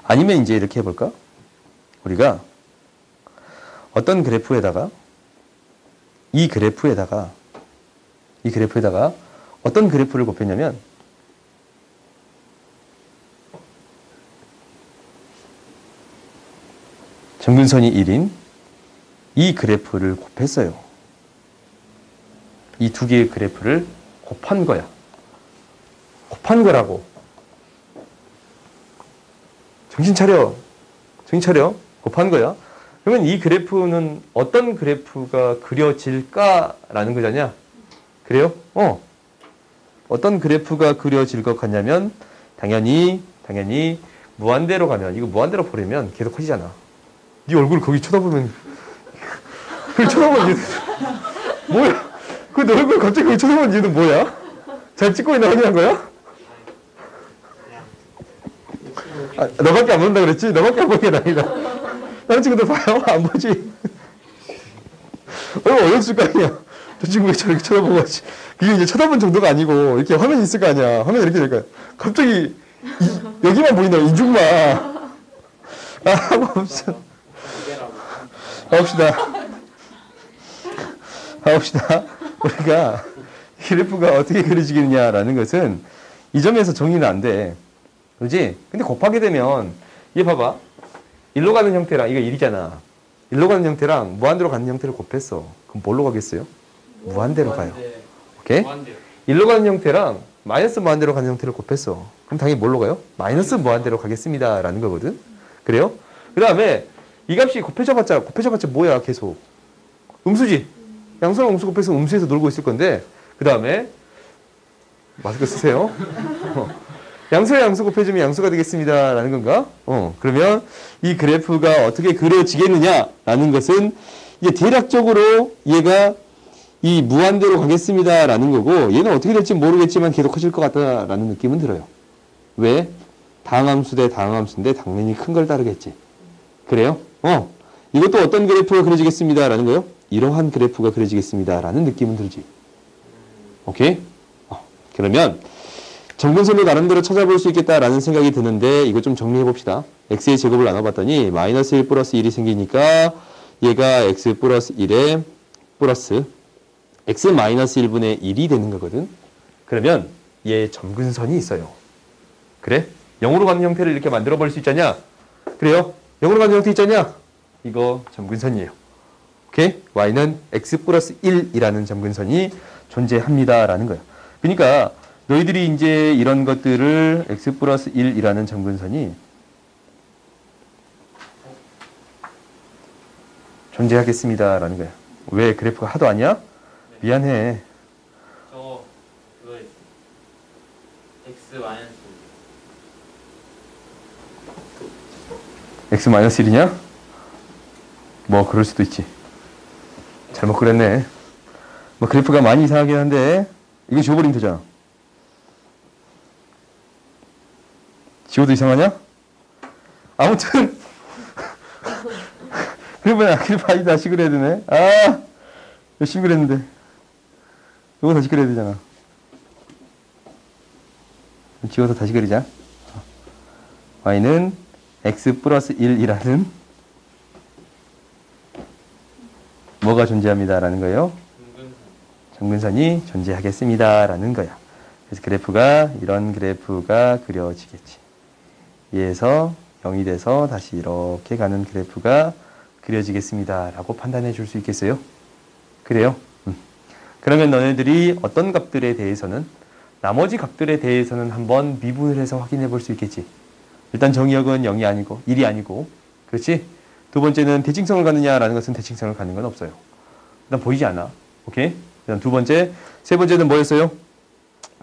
아니면 이제 이렇게 해볼까? 우리가 어떤 그래프에다가 이 그래프에다가 어떤 그래프를 곱했냐면 점근선이 1인 이 그래프를 곱했어요. 이 두 개의 그래프를 곱한 거야. 곱한 거라고. 정신 차려. 곱한 거야. 그러면 이 그래프는 어떤 그래프가 그려질까라는 거잖냐? 그래요? 어떤 그래프가 그려질 것 같냐면 당연히 무한대로 가면 이거 무한대로 보려면 계속 커지잖아. 네 얼굴 거기 쳐다보면 그걸 쳐다보는 이유는 뭐야? 그 너 얼굴 갑자기 거기 쳐다보는 이유는 뭐야? 잘 찍고 있나 확인한 거야? 너밖에 안 본다 그랬지? 너밖에 안 보는 게 아니다. 다른 친구들 봐요? 안 보지? 어이없을 거 아니야. 저 친구가 저렇게 쳐다보고 하지. 그게 이제 쳐다본 정도가 아니고 이렇게 화면이 있을 거 아니야. 화면이 이렇게 될 거야. 갑자기 여기만 보인다. 이중만. 가봅시다. 우리가 그래프가 어떻게 그려지겠냐라는 것은 이 점에서 정리는 안 돼. 그렇지? 근데 곱하게 되면 얘 봐봐. 1로 가는 형태랑 이거 1이잖아. 1로 가는 형태랑 무한대로 가는 형태를 곱했어. 그럼 뭘로 가겠어요? 무한대로 가요. 오케이? 무한대로. 1로 가는 형태랑 마이너스 무한대로 가는 형태를 곱했어. 그럼 당연히 뭘로 가요? 마이너스 무한대로 가겠습니다. 라는 거거든. 그래요? 그 다음에 이 값이 곱해져봤자 뭐야 계속. 음수지. 양수랑 음수 곱해서 음수에서 놀고 있을 건데 그 다음에 마스크 쓰세요. 양수에 양수 곱해주면 양수가 되겠습니다. 라는 건가? 그러면 이 그래프가 어떻게 그려지겠느냐? 라는 것은 이게 대략적으로 얘가 이 무한대로 가겠습니다. 라는 거고 얘는 어떻게 될지 모르겠지만 계속 커질 것 같다라는 느낌은 들어요. 왜? 다항함수 대 다항함수인데 당연히 큰 걸 따르겠지. 그래요? 이것도 어떤 그래프가 그려지겠습니다. 라는 거요? 이러한 그래프가 그려지겠습니다. 라는 느낌은 들지. 오케이? 그러면 정근선을 나름대로 찾아볼 수 있겠다라는 생각이 드는데 이거 좀 정리해 봅시다. x의 제곱을 나눠봤더니 마이너스 1 플러스 1이 생기니까 얘가 x 플러스 1에 플러스 x 마이너스 1분의 1이 되는 거거든. 그러면 얘 점근선이 있어요. 그래? 0으로 가는 형태를 이렇게 만들어 볼 수 있잖냐? 그래요? 0으로 가는 형태 있잖냐? 이거 점근선이에요. 오케이? y는 x 플러스 1이라는 점근선이 존재합니다라는 거야. 그러니까 너희들이 이제 이런 것들을 x 플러스 1이라는 점근선이 존재하겠습니다라는 거야. 왜 그래프가 하도 아니야? 미안해. 저거 그거 있어. x 마이너스. x 마이너스 1이냐? 뭐 그럴 수도 있지. 잘못 그랬네. 뭐 그래프가 많이 이상하긴 한데 이거 지워버리면 되잖아. 지워도 이상하냐? 아무튼 그러면 그래프 아니 다시 그려야 되네. 열심히 그랬는데 이거 다시 그려야 되잖아. 지워서 다시 그리자. y는 x 플러스 1이라는 뭐가 존재합니다라는 거예요? 점근선이 존재하겠습니다라는 거야. 그래서 그래프가 이런 그래프가 그려지겠지. 2에서 0이 돼서 다시 이렇게 가는 그래프가 그려지겠습니다라고 판단해 줄 수 있겠어요? 그래요? 그러면 너네들이 어떤 값들에 대해서는 나머지 값들에 대해서는 한번 미분을 해서 확인해 볼 수 있겠지. 일단 정의역은 0이 아니고 1이 아니고 그렇지? 두 번째는 대칭성을 갖느냐라는 것은 대칭성을 갖는 건 없어요. 일단 보이지 않아. 오케이? 일단 두 번째. 세 번째는 뭐였어요?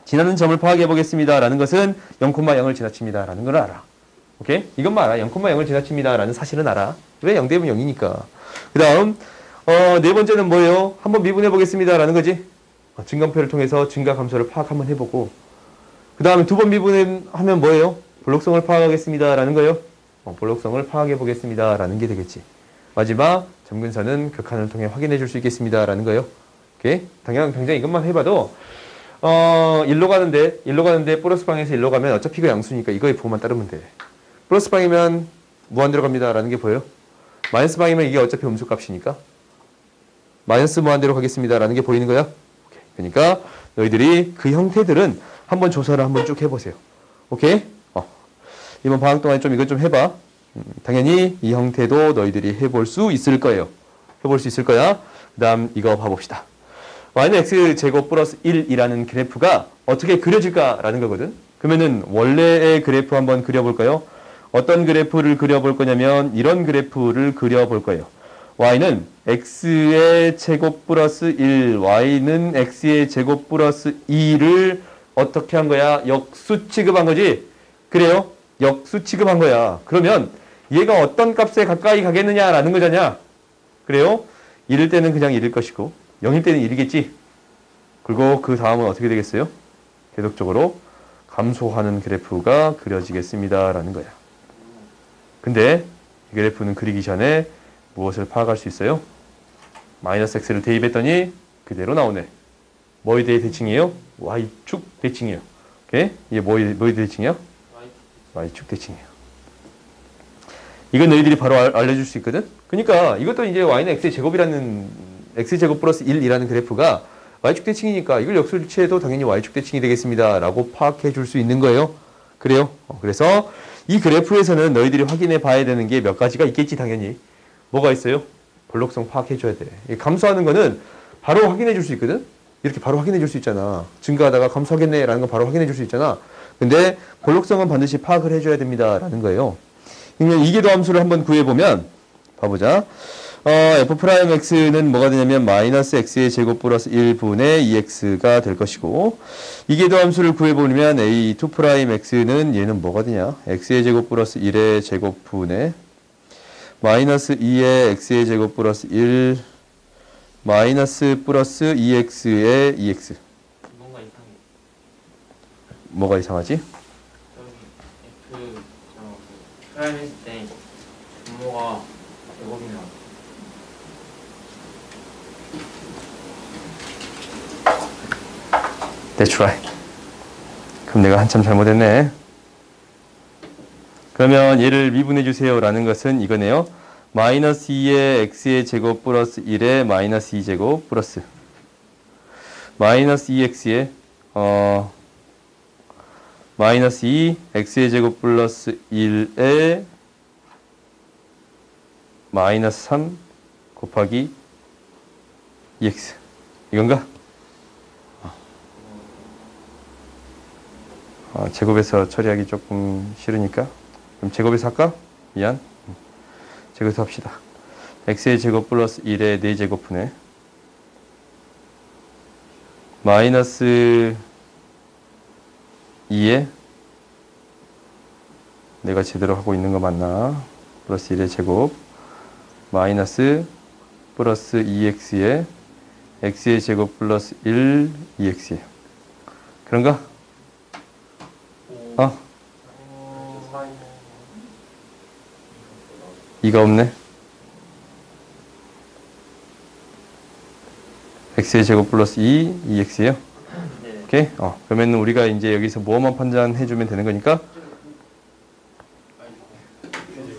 지나는 점을 파악해 보겠습니다. 라는 것은 0,0을 지나칩니다. 라는 걸 알아. 오케이? 이것만 알아. 0,0을 지나칩니다. 라는 사실은 알아. 왜? 0 대면 0이니까. 그 다음, 네 번째는 뭐예요? 한번 미분해 보겠습니다. 라는 거지. 증감표를 통해서 증가 감소를 파악 한번 해보고. 그 다음에 두 번 미분하면 뭐예요? 볼록성을 파악하겠습니다. 라는 거예요. 볼록성을 파악해 보겠습니다. 라는 게 되겠지. 마지막, 점근선은 극한을 통해 확인해 줄 수 있겠습니다. 라는 거예요. 오케이? 당장 이것만 해봐도, 일로 가는데, 플러스 방에서 일로 가면 어차피 이거 양수니까 이거의 부호만 따르면 돼. 플러스 방이면 무한대로 갑니다. 라는 게 보여요? 마이너스 방이면 이게 어차피 음수값이니까. 마이너스 무한대로 가겠습니다. 라는 게 보이는 거야? 오케이. 그러니까 너희들이 그 형태들은 한번 조사를 한번 쭉 해보세요. 오케이? 이번 방학 동안에 좀 이것 좀 해봐. 당연히 이 형태도 너희들이 해볼 수 있을 거예요. 해볼 수 있을 거야. 그 다음 이거 봐봅시다. y는 x제곱 플러스 1이라는 그래프가 어떻게 그려질까라는 거거든. 그러면은 원래의 그래프 한번 그려볼까요? 어떤 그래프를 그려볼 거냐면 이런 그래프를 그려볼 거예요. y는 x의 제곱 플러스 1, y는 x의 제곱 플러스 2를 어떻게 한 거야? 역수 취급한 거지? 그래요? 역수 취급한 거야. 그러면 얘가 어떤 값에 가까이 가겠느냐라는 거잖아. 그래요? 1일 때는 그냥 1일 것이고 0일 때는 1이겠지. 그리고 그 다음은 어떻게 되겠어요? 계속적으로 감소하는 그래프가 그려지겠습니다. 라는 거야. 근데 이 그래프는 그리기 전에 무엇을 파악할 수 있어요? 마이너스 x를 대입했더니 그대로 나오네. 뭐에 대해 대칭이에요? y축 대칭이에요. 오케이? 이게 뭐에 대칭이야? y축 대칭이에요. 이건 너희들이 바로 알려줄 수 있거든? 그러니까 이것도 이제 y는 x의 제곱이라는 x제곱 플러스 1이라는 그래프가 y축 대칭이니까 이걸 역수를 취해도 당연히 y축 대칭이 되겠습니다. 라고 파악해 줄 수 있는 거예요. 그래요? 그래서 이 그래프에서는 너희들이 확인해 봐야 되는 게 몇 가지가 있겠지, 당연히. 뭐가 있어요? 볼록성 파악해 줘야 돼. 감소하는 거는 바로 확인해 줄 수 있거든? 이렇게 바로 확인해 줄 수 있잖아. 증가하다가 감소하겠네 라는 거 바로 확인해 줄 수 있잖아. 근데 볼록성은 반드시 파악을 해줘야 됩니다. 라는 거예요. 그러면 이계도 함수를 한번 구해보면, 봐보자. f'x는 뭐가 되냐면 마이너스 x의 제곱 플러스 1분의 2x가 될 것이고, 이계도 함수를 구해보면 a2'x는 얘는 뭐가 되냐? x의 제곱 플러스 1의 제곱분의 마이너스 2의 x의 제곱 플러스 1 마이너스 플러스 2x의 2x. 뭔가 이상해. 뭐가 이상하지? 저기 F 프라임 했을 때 분모가 제곱이 나와. That's right. 그럼 내가 한참 잘못했네. 그러면 얘를 미분해 주세요 라는 것은 이거네요. 마이너스 2의 x의 제곱 플러스 1의 마이너스 2제곱 플러스 마이너스 2x의 마이너스 2 x의 제곱 플러스 1의 마이너스 3 곱하기 2x 이건가? 제곱에서 처리하기 조금 싫으니까 그럼 제곱에서 할까? 미안. 제곱에서 합시다. x의 제곱 플러스 1의 4제곱분의 마이너스 2에 내가 제대로 하고 있는 거 맞나? 플러스 1의 제곱 마이너스 플러스 2x에 x의 제곱 플러스 1 2x예요. 그런가? 이가 없네. x의 제곱 플러스 2x예요. 네. 오케이? 그러면 우리가 이제 여기서 뭐만 판단해 주면 되는 거니까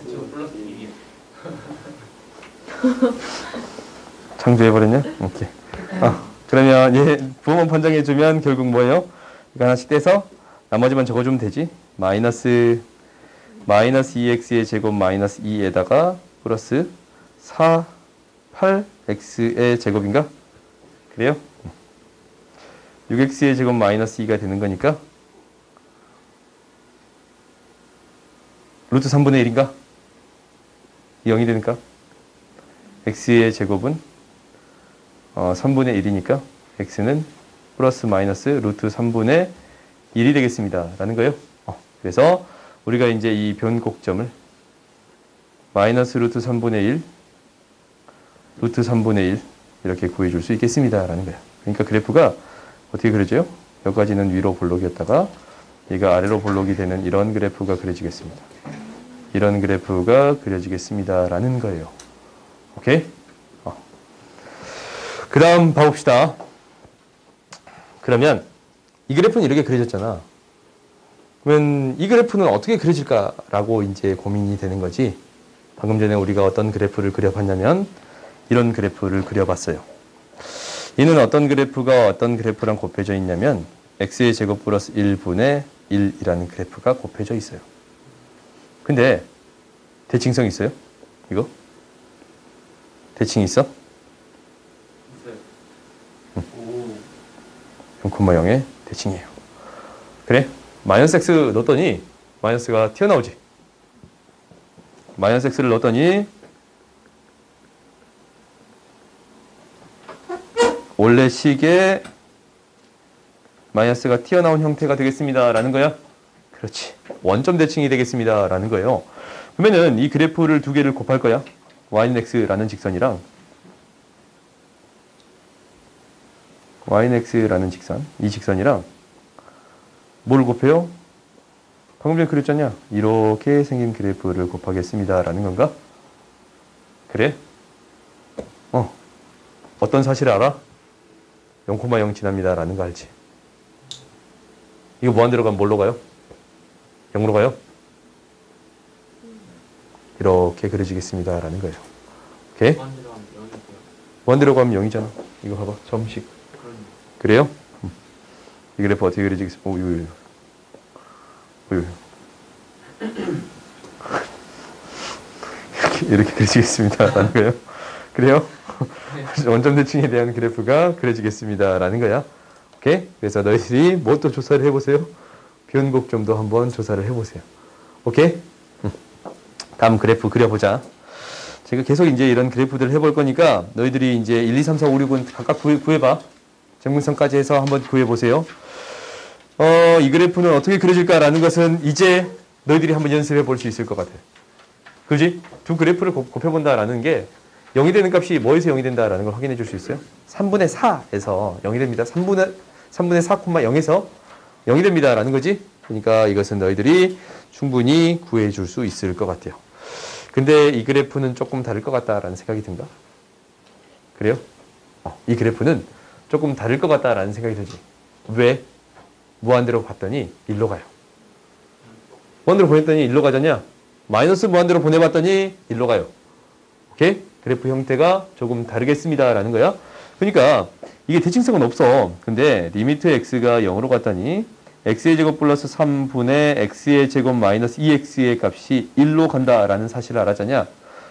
제곱 플러스 1이요. 창조해버렸냐? 오케이. 그러면 얘 부호만 판정해 주면 결국 뭐예요? 이거 하나씩 떼서 나머지만 적어주면 되지. 마이너스 2x의 제곱 마이너스 2에다가 플러스 8x의 제곱인가? 그래요? 6x의 제곱 마이너스 2가 되는 거니까 루트 3분의 1인가? 0이 되니까 x의 제곱은 3분의 1이니까 x는 플러스 마이너스 루트 3분의 1이 되겠습니다. 라는 거예요. 그래서 우리가 이제 이 변곡점을 마이너스 루트 3분의 1, 루트 3분의 1 이렇게 구해줄 수 있겠습니다. 라는 거예요. 그러니까 그래프가 어떻게 그려져요? 여기까지는 위로 볼록이었다가 얘가 아래로 볼록이 되는 이런 그래프가 그려지겠습니다. 이런 그래프가 그려지겠습니다. 라는 거예요. 오케이? 그 다음 봐봅시다. 그러면 이 그래프는 이렇게 그려졌잖아. 그러면 이 그래프는 어떻게 그려질까라고 이제 고민이 되는 거지. 방금 전에 우리가 어떤 그래프를 그려봤냐면 이런 그래프를 그려봤어요. 얘는 어떤 그래프가 어떤 그래프랑 곱해져 있냐면 x의 제곱 플러스 1분의 1이라는 그래프가 곱해져 있어요. 근데 대칭성 있어요? 이거? 대칭 있어? 있어요. 오. 0,0의 대칭이에요. 그래? 마이너스 x 넣었더니 마이너스가 튀어나오지. 마이너스 x를 넣었더니 원래 식의 마이너스가 튀어나온 형태가 되겠습니다. 라는 거야. 그렇지. 원점 대칭이 되겠습니다. 라는 거예요. 그러면은 이 그래프를 두 개를 곱할 거야. y는 x라는 직선이랑 y는 x라는 직선, 이 직선이랑 뭘 곱해요? 방금 전에 그랬잖냐? 이렇게 생긴 그래프를 곱하겠습니다. 라는 건가? 그래? 어떤 사실을 알아? 0,0 지납니다. 라는 거 알지? 이거 무한대로 가면 뭘로 가요? 0으로 가요? 이렇게 그려지겠습니다. 라는 거예요. 오케이? 무한대로 하면 0이고요. 무한대로 가면 0이잖아. 이거 봐봐. 점식. 그러네요. 그래요? 이 그래프 어떻게 그려지겠습니까? 이렇게 그려지겠습니다. 라는 거예요. 그래요? 원점 대칭에 대한 그래프가 그려지겠습니다. 라는 거야. 오케이? 그래서 너희들이 뭐 또 조사를 해보세요? 변곡점도 한번 조사를 해보세요. 오케이? 다음 그래프 그려보자. 제가 계속 이제 이런 그래프들을 해볼 거니까 너희들이 이제 1, 2, 3, 4, 5, 6은 각각 구해봐. 정근선까지 해서 한번 구해보세요. 이 그래프는 어떻게 그려질까라는 것은 이제 너희들이 한번 연습해 볼 수 있을 것 같아. 그지? 두 그래프를 곱해본다라는 게 0이 되는 값이 뭐에서 0이 된다라는 걸 확인해 줄 수 있어요? 3분의 4에서 0이 됩니다. 3분의 4,0에서 0이 됩니다. 라는 거지? 그러니까 이것은 너희들이 충분히 구해 줄 수 있을 것 같아요. 근데 이 그래프는 조금 다를 것 같다라는 생각이 든다. 그래요? 이 그래프는 조금 다를 것 같다라는 생각이 들지. 왜? 무한대로 봤더니 1로 가요. 무한대로 보냈더니 1로 가잖냐? 마이너스 무한대로 보내봤더니 1로 가요. 오케이? 그래프 형태가 조금 다르겠습니다. 라는 거야. 그러니까 이게 대칭성은 없어. 근데 리미트 x가 0으로 갔더니 x의 제곱 플러스 3분의 x의 제곱 마이너스 2x의 값이 1로 간다라는 사실을 알았잖냐.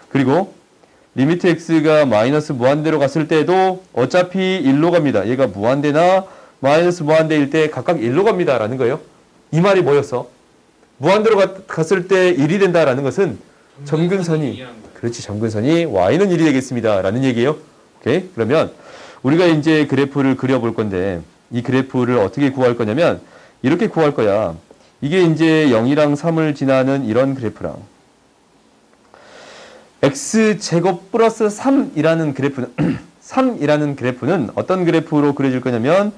그리고 리미트 x가 마이너스 무한대로 갔을 때도 어차피 1로 갑니다. 얘가 무한대나 마이너스 무한대일 때 각각 1로 갑니다. 라는 거예요. 이 말이 뭐였어? 무한대로 갔을 때 1이 된다라는 것은 점근선이, 그렇지, 점근선이 y는 1이 되겠습니다. 라는 얘기예요. 오케이? 그러면 우리가 이제 그래프를 그려볼 건데 이 그래프를 어떻게 구할 거냐면 이렇게 구할 거야. 이게 이제 0이랑 3을 지나는 이런 그래프랑 x제곱 플러스 3이라는 그래프는 3이라는 그래프는 어떤 그래프로 그려질 거냐면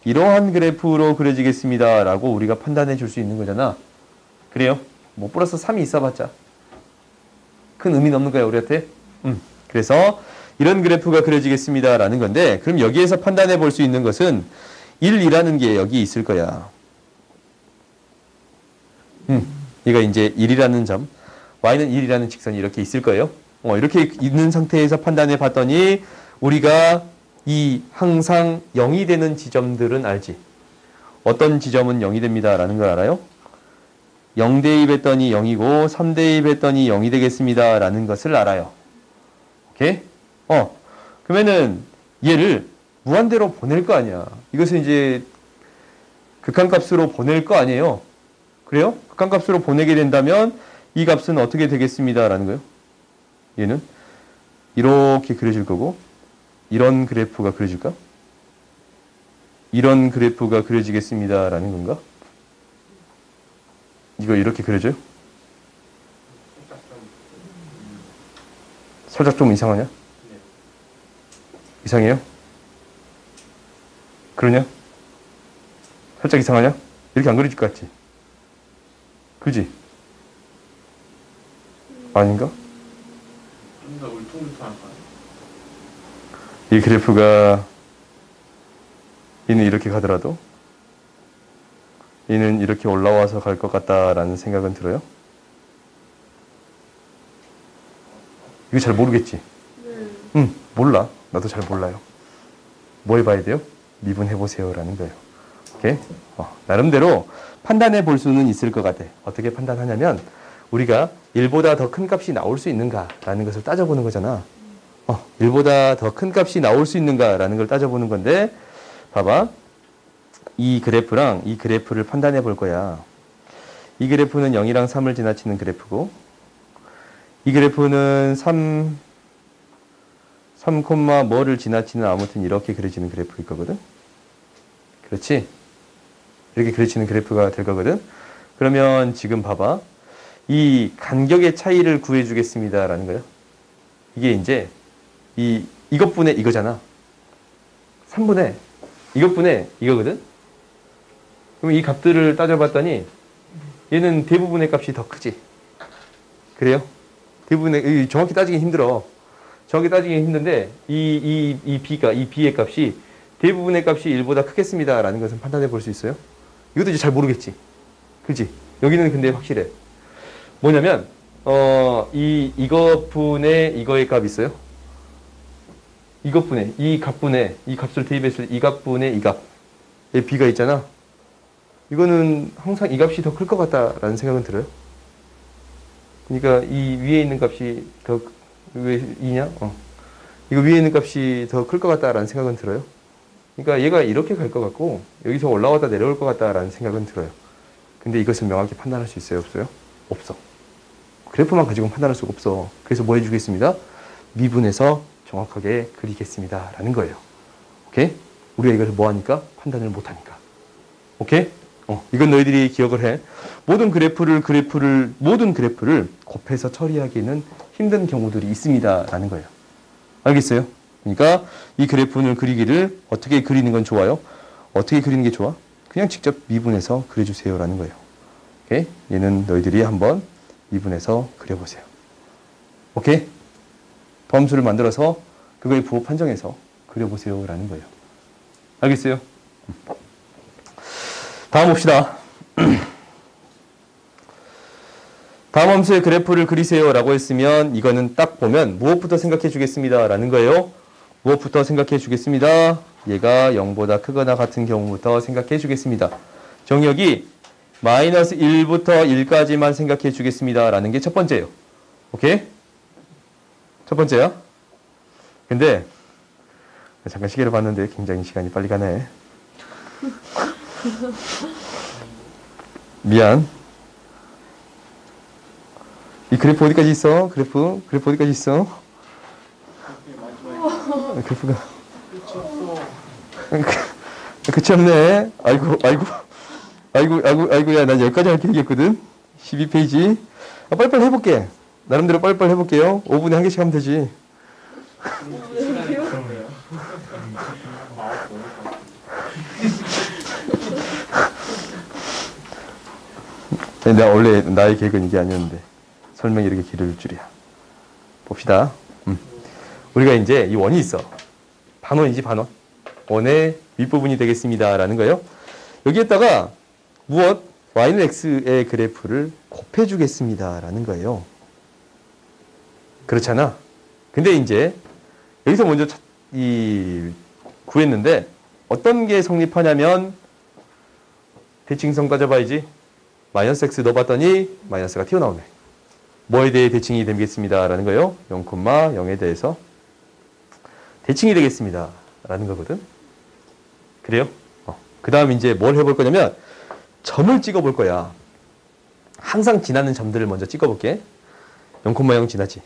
이러한 그래프로 그려지겠습니다. 라고 우리가 판단해 줄 수 있는 거잖아. 그래요? 뭐 플러스 3이 있어봤자 큰 의미는 없는 거야 우리한테. 그래서 이런 그래프가 그려지겠습니다. 라는 건데 그럼 여기에서 판단해 볼 수 있는 것은 1이라는 게 여기 있을 거야. 얘가 이제 1이라는 점, y는 1이라는 직선이 이렇게 있을 거예요. 이렇게 있는 상태에서 판단해 봤더니 우리가 이 항상 0이 되는 지점들은 알지. 어떤 지점은 0이 됩니다. 라는 걸 알아요? 0 대입했더니 0이고 3 대입했더니 0이 되겠습니다. 라는 것을 알아요. 오케이? 그러면은 얘를 무한대로 보낼 거 아니야. 이것은 이제 극한값으로 보낼 거 아니에요. 그래요? 극한값으로 보내게 된다면 이 값은 어떻게 되겠습니다. 라는 거예요. 얘는 이렇게 그려질 거고 이런 그래프가 그려질까? 이런 그래프가 그려지겠습니다. 라는 건가? 이거 이렇게 그려져요? 살짝 좀 이상하냐? 이상해요? 그러냐? 살짝 이상하냐? 이렇게 안 그려질 것 같지? 그지? 아닌가? 좀 더 울퉁불퉁할까요? 이 그래프가 얘는 이렇게 가더라도 얘는 이렇게 올라와서 갈 것 같다라는 생각은 들어요? 이거 잘 모르겠지? 네. 몰라. 나도 잘 몰라요. 뭐 해봐야 돼요? 미분해보세요 라는 거예요. 오케이? 나름대로 판단해 볼 수는 있을 것 같아. 어떻게 판단하냐면 우리가 1보다 더 큰 값이 나올 수 있는가 라는 것을 따져보는 거잖아. 1보다 더 큰 값이 나올 수 있는가 라는 걸 따져보는 건데 봐봐. 이 그래프랑 이 그래프를 판단해 볼 거야. 이 그래프는 0이랑 3을 지나치는 그래프고 이 그래프는 3, 뭐를 지나치는 아무튼 이렇게 그려지는 그래프일 거거든. 그렇지? 이렇게 그려지는 그래프가 될 거거든. 그러면 지금 봐봐. 이 간격의 차이를 구해주겠습니다. 라는 거예요. 이게 이제 이것분의 이거잖아. 3분의 이것분의 이거거든. 그럼 이 값들을 따져봤더니 얘는 대부분의 값이 더 크지. 그래요? 대부분의 정확히 따지기 힘들어. 정확히 따지기 힘든데 이 b의 값이 대부분의 값이 1보다 크겠습니다. 라는 것은 판단해 볼 수 있어요. 이것도 이제 잘 모르겠지. 그치? 여기는 근데 확실해. 뭐냐면 이것분의 이거의 값 있어요? 이것분의 이 값분의 이 값을 대입했을 때 이 값분의 이 값의 b가 있잖아. 이거는 항상 이 값이 더 클 것 같다라는 생각은 들어요. 그러니까 이 위에 있는 값이 더 왜 2냐? 이거 위에 있는 값이 더 클 것 같다라는 생각은 들어요. 그러니까 얘가 이렇게 갈 것 같고 여기서 올라왔다 내려올 것 같다라는 생각은 들어요. 근데 이것을 명확히 판단할 수 있어요? 없어요? 없어. 그래프만 가지고는 판단할 수가 없어. 그래서 뭐 해주겠습니다? 미분해서 정확하게 그리겠습니다. 라는 거예요. 오케이? 우리가 이걸 뭐 하니까? 판단을 못 하니까. 오케이? 이건 너희들이 기억을 해. 모든 그래프를 곱해서 처리하기에는 힘든 경우들이 있습니다. 라는 거예요. 알겠어요? 그러니까 이 그래프를 그리기를 어떻게 그리는 건 좋아요? 어떻게 그리는 게 좋아? 그냥 직접 미분해서 그려주세요. 라는 거예요. 오케이? 얘는 너희들이 한번 미분해서 그려보세요. 오케이? 범수를 만들어서 그거에 부호 판정해서 그려보세요. 라는 거예요. 알겠어요? 다음 봅시다. 다음 함수의 그래프를 그리세요 라고 했으면 이거는 딱 보면 무엇부터 생각해 주겠습니다 라는 거예요. 무엇부터 생각해 주겠습니다. 얘가 0보다 크거나 같은 경우부터 생각해 주겠습니다. 정역이 마이너스 1부터 1까지만 생각해 주겠습니다 라는 게 첫 번째예요. 오케이? 첫 번째야. 근데 잠깐 시계를 봤는데 굉장히 시간이 빨리 가네. 미안. 이 그래프 어디까지 있어? 그래프 어디까지 있어? 그래프가 끝이 없네. 아이고, 야, 난 여기까지 할 계획이었거든. 12페이지. 빨리빨리 해볼게. 나름대로 빨리빨리 해볼게요. 5분에 한 개씩 하면 되지. 내가 원래 나의 계획은 이게 아니었는데 설명이 이렇게 길을 줄이야. 봅시다. 우리가 이제 이 원이 있어. 반원이지 반원. 원의 윗부분이 되겠습니다. 라는 거예요. 여기에다가 무엇? y는 x의 그래프를 곱해주겠습니다. 라는 거예요. 그렇잖아. 근데 이제 여기서 먼저 구했는데 어떤 게 성립하냐면 대칭성 따져봐야지. 마이너스 x 넣어봤더니 마이너스가 튀어나오네. 뭐에 대해 대칭이 되겠습니다. 라는 거예요. 0,0에 대해서 대칭이 되겠습니다. 라는 거거든. 그래요? 그 다음 이제 뭘 해볼 거냐면 점을 찍어 볼 거야. 항상 지나는 점들을 먼저 찍어볼게. 0,0 지나지.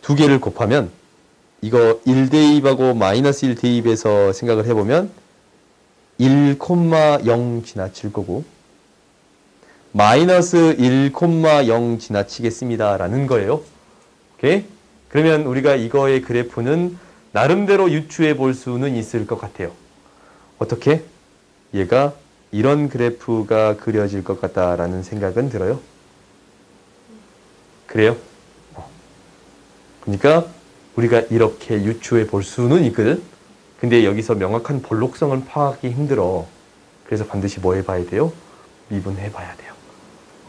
두 개를 곱하면 이거 1대입하고 마이너스 1대입에서 생각을 해보면 1,0 지나칠 거고 마이너스 1,0 지나치겠습니다 라는 거예요. 오케이? 그러면 우리가 이거의 그래프는 나름대로 유추해 볼 수는 있을 것 같아요. 어떻게? 얘가 이런 그래프가 그려질 것 같다라는 생각은 들어요. 그래요? 그러니까 우리가 이렇게 유추해 볼 수는 있거든. 근데 여기서 명확한 볼록성을 파악하기 힘들어. 그래서 반드시 뭐 해봐야 돼요? 미분해 봐야 돼요.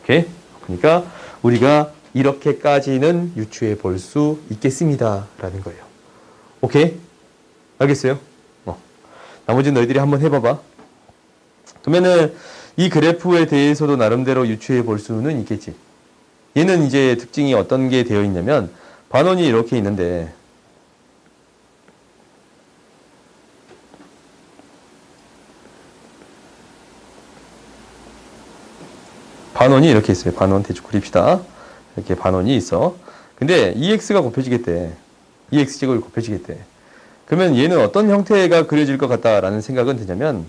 오케이? 그러니까 우리가 이렇게까지는 유추해 볼 수 있겠습니다 라는 거예요. 오케이? 알겠어요? 나머지는 너희들이 한번 해봐봐. 그러면은 이 그래프에 대해서도 나름대로 유추해 볼 수는 있겠지. 얘는 이제 특징이 어떤 게 되어 있냐면 반원이 이렇게 있는데 반원이 이렇게 있어요. 반원 대충 그립시다. 이렇게 반원이 있어. 근데 EX가 곱해지겠대. EX제곱이 곱해지겠대. 그러면 얘는 어떤 형태가 그려질 것 같다라는 생각은 드냐면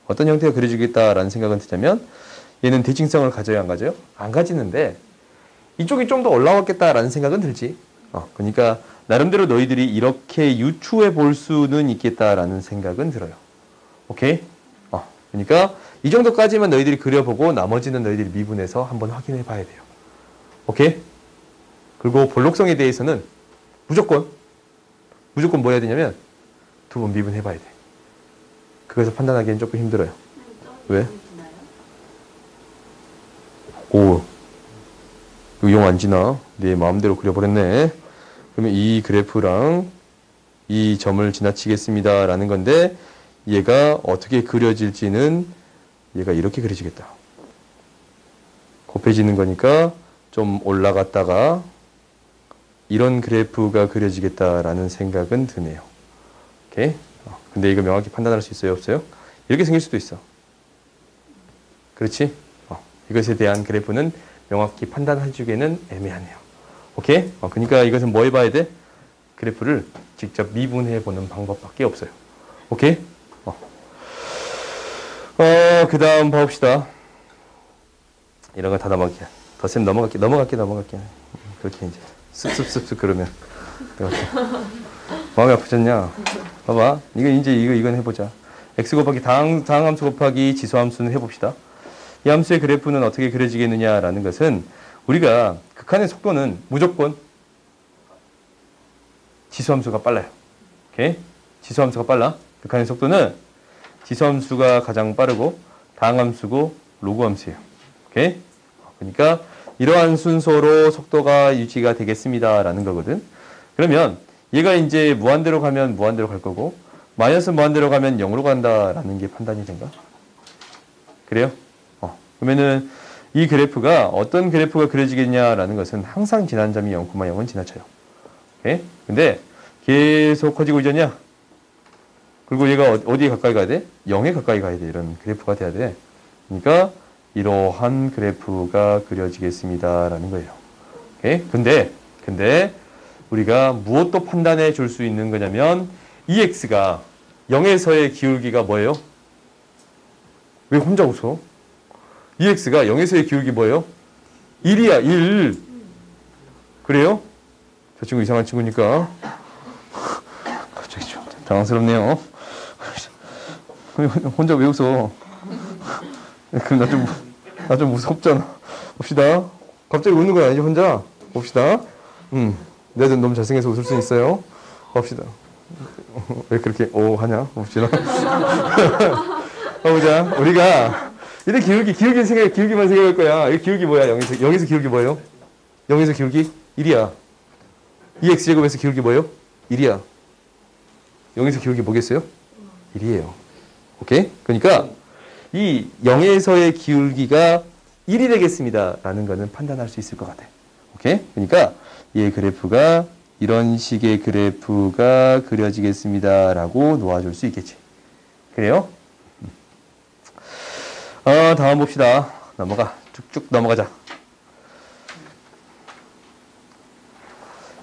어떤 형태가 그려지겠다라는 생각은 드냐면 얘는 대칭성을 가져요, 안 가져요? 안 가지는데 이쪽이 좀 더 올라왔겠다라는 생각은 들지. 그러니까 나름대로 너희들이 이렇게 유추해 볼 수는 있겠다라는 생각은 들어요. 오케이? 그러니까 이 정도까지만 너희들이 그려보고 나머지는 너희들이 미분해서 한번 확인해 봐야 돼요. 오케이? 그리고 볼록성에 대해서는 무조건 뭐 해야 되냐면 두 번 미분해 봐야 돼. 그것을 판단하기엔 조금 힘들어요. 왜? 오, 이거 용 안 지나? 네 마음대로 그려버렸네. 그러면 이 그래프랑 이 점을 지나치겠습니다 라는 건데 얘가 어떻게 그려질지는 얘가 이렇게 그려지겠다. 곱해지는 거니까 좀 올라갔다가 이런 그래프가 그려지겠다라는 생각은 드네요. 오케이? 근데 이거 명확히 판단할 수 있어요? 없어요? 이렇게 생길 수도 있어. 그렇지? 이것에 대한 그래프는 명확히 판단해주기에는 애매하네요. 오케이? 그러니까 이것은 뭐 해봐야 돼? 그래프를 직접 미분해보는 방법밖에 없어요. 오케이? 그 다음 봐봅시다. 이런 거 다 넘어갈게. 덧셈 넘어갈게. 그렇게 이제. 습습습습 그러면. 마음이 아프셨냐? 봐봐. 이건 해보자. x 곱하기 다항함수 곱하기 지수함수는 해봅시다. 이 함수의 그래프는 어떻게 그려지겠느냐라는 것은 우리가 극한의 속도는 무조건 지수함수가 빨라요. 오케이? 지수함수가 빨라. 극한의 속도는 지수함수가 가장 빠르고 다항함수고 로그함수예요. 오케이? 그러니까 이러한 순서로 속도가 유지가 되겠습니다라는 거거든. 그러면 얘가 이제 무한대로 가면 무한대로 갈 거고 마이너스 무한대로 가면 0으로 간다라는 게 판단이 된가? 그래요? 그러면은 이 그래프가 어떤 그래프가 그려지겠냐라는 것은 항상 지난 점이 0,0은 지나쳐요. 오케이? 근데 계속 커지고 있잖냐? 그리고 얘가 어디에 가까이 가야 돼? 0에 가까이 가야 돼. 이런 그래프가 돼야 돼. 그러니까 이러한 그래프가 그려지겠습니다라는 거예요. 오케이? 근데 우리가 무엇도 판단해 줄 수 있는 거냐면 EX가 0에서의 기울기가 뭐예요? 왜 혼자 웃어? EX가 0에서의 기울기 뭐예요? 1이야, 1. 그래요? 저 친구 이상한 친구니까. 갑자기 좀 당황스럽네요. 혼자 왜 웃어? 그럼 나 좀 무섭잖아. 봅시다. 갑자기 웃는 건 아니지, 혼자? 봅시다. 내가 너무 잘생겨서 웃을 수 있어요. 봅시다. 왜 그렇게 하냐? 봅시다. 보자. 우리가 이때 기울기만 생각할 거야. 이 기울기 뭐야? 0에서 기울기 뭐예요? 0에서 기울기 1이야. 2x제곱에서 기울기 뭐예요? 1이야. 0에서 기울기 뭐겠어요? 1이에요. 오케이? 그러니까 이 0에서의 기울기가 1이 되겠습니다. 라는 거는 판단할 수 있을 것 같아. 오케이? 그러니까 이 그래프가 이런 식의 그래프가 그려지겠습니다. 라고 놓아줄 수 있겠지. 그래요? 다음 봅시다. 넘어가. 쭉쭉 넘어가자.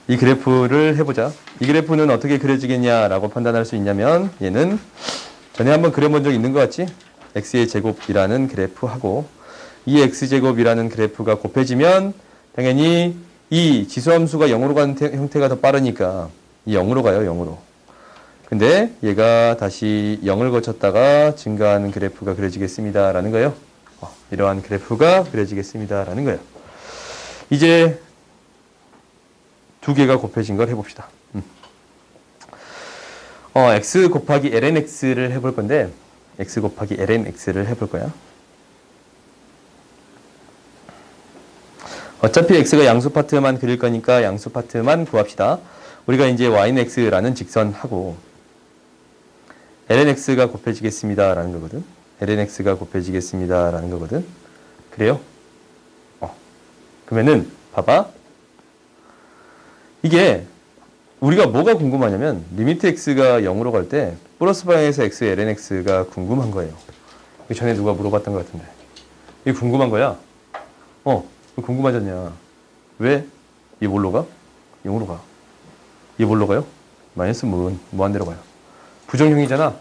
이 그래프를 해보자. 이 그래프는 어떻게 그려지겠냐라고 판단할 수 있냐면 얘는 전에 한번 그려본 적 있는 것 같지? x의 제곱이라는 그래프하고 이 x제곱이라는 그래프가 곱해지면 당연히 이 지수함수가 0으로 가는 형태가 더 빠르니까 이 0으로 가요. 0으로. 근데 얘가 다시 0을 거쳤다가 증가하는 그래프가 그려지겠습니다. 라는 거예요. 이러한 그래프가 그려지겠습니다. 라는 거예요. 이제 두 개가 곱해진 걸 해봅시다. x 곱하기 lnx를 해볼 건데 x 곱하기 lnx를 해볼 거야. 어차피 x가 양수 파트만 그릴 거니까 양수 파트만 구합시다. 우리가 이제 y는 x라는 직선하고 lnx가 곱해지겠습니다. 라는 거거든. lnx가 곱해지겠습니다. 라는 거거든. 그래요? 그러면은 봐봐. 이게 우리가 뭐가 궁금하냐면 리미트 x가 0으로 갈 때 플러스 방향에서 x lnx가 궁금한 거예요. 이거 전에 누가 물어봤던 것 같은데. 이게 궁금한 거야. 궁금하지 않냐. 왜? 이게 뭘로 가? 0으로 가. 이게 뭘로 가요? 마이너스 무한대로 가요. 부정형이잖아.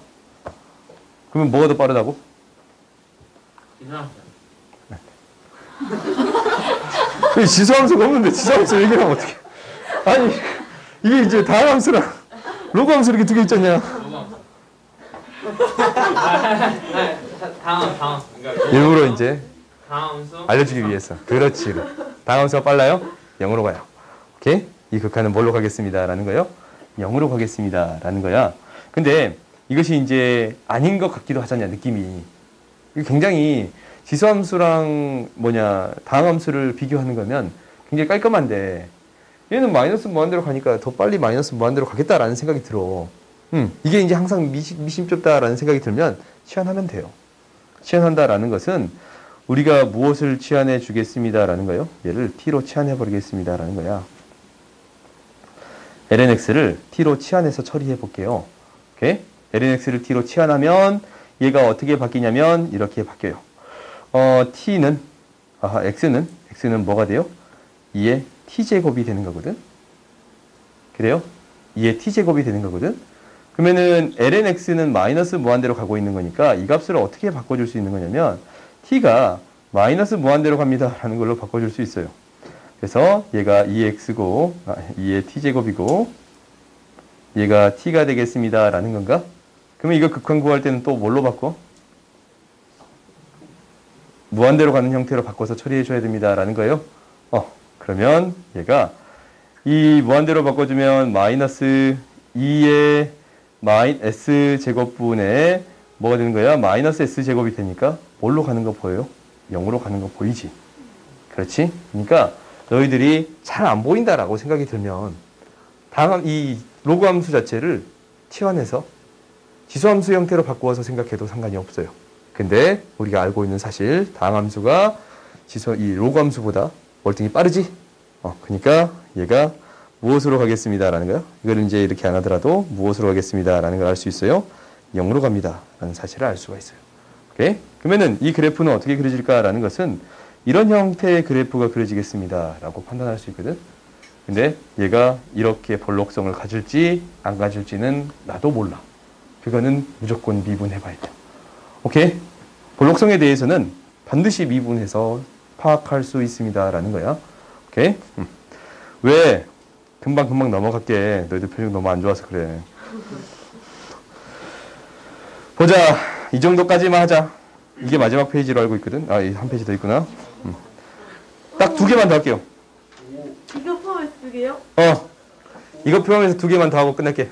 그러면 뭐가 더 빠르다고? 이상. 지수함수가 없는데 지수함수 얘기하면 어떡해. 아니 이게 이제 다함수랑 로그함수 이렇게 두 개 있잖냐. 다음. 그러니까 일부러 이제 다함수. 알려주기 위해서. 그렇지. 다함수가 빨라요? 0으로 가요. 오케이? 이 극한은 뭘로 가겠습니다. 라는 거요? 0으로 가겠습니다. 라는 거야. 근데 이것이 이제 아닌 것 같기도 하잖냐, 느낌이. 이게 굉장히 지수함수랑 다항함수를 비교하는 거면 굉장히 깔끔한데 얘는 마이너스 무한대로 가니까 더 빨리 마이너스 무한대로 가겠다라는 생각이 들어. 이게 이제 항상 미심쩍다라는 생각이 들면 치환하면 돼요. 치환한다라는 것은 우리가 무엇을 치환해 주겠습니다라는 거예요. 얘를 t로 치환해 버리겠습니다라는 거야. lnx를 t로 치환해서 처리해 볼게요. 오케이? lnx를 t로 치환하면 얘가 어떻게 바뀌냐면 이렇게 바뀌어요. x는 뭐가 돼요? 2의 t제곱이 되는 거거든. 그래요? 2의 t제곱이 되는 거거든. 그러면은 lnx는 마이너스 무한대로 가고 있는 거니까 이 값을 어떻게 바꿔줄 수 있는 거냐면 t가 마이너스 무한대로 갑니다 라는 걸로 바꿔줄 수 있어요. 그래서 얘가 2x고 2의 t제곱이고 얘가 t가 되겠습니다 라는 건가? 그러면 이거 극한 구할 때는 또 뭘로 바꿔? 무한대로 가는 형태로 바꿔서 처리해 줘야 됩니다 라는 거예요. 그러면 얘가 이 무한대로 바꿔주면 마이너스 2의 s제곱분의 뭐가 되는 거야? 마이너스 s제곱이 되니까 뭘로 가는 거 보여요? 0으로 가는 거 보이지? 그렇지? 그러니까 너희들이 잘 안 보인다라고 생각이 들면 이 로그 함수 자체를 치환해서 지수함수 형태로 바꾸어서 생각해도 상관이 없어요. 근데 우리가 알고 있는 사실 다항함수가 이 로그 함수보다 월등히 빠르지? 그러니까 얘가 무엇으로 가겠습니다 라는 거요. 이걸 이제 이렇게 안 하더라도 무엇으로 가겠습니다 라는 걸 알 수 있어요. 0으로 갑니다 라는 사실을 알 수가 있어요. 오케이? 그러면은 이 그래프는 어떻게 그려질까라는 것은 이런 형태의 그래프가 그려지겠습니다 라고 판단할 수 있거든. 근데 얘가 이렇게 볼록성을 가질지 안 가질지는 나도 몰라. 그거는 무조건 미분해 봐야 돼. 오케이? 볼록성에 대해서는 반드시 미분해서 파악할 수 있습니다 라는 거야. 오케이? 왜? 금방 넘어갈게. 너희들 표정 너무 안 좋아서 그래. 보자. 이 정도까지만 하자. 이게 마지막 페이지로 알고 있거든. 한 페이지 더 있구나. 딱 두 개만 더 할게요. 이거 포함해서 두 개요? 이거 포함해서 두 개만 더 하고 끝낼게.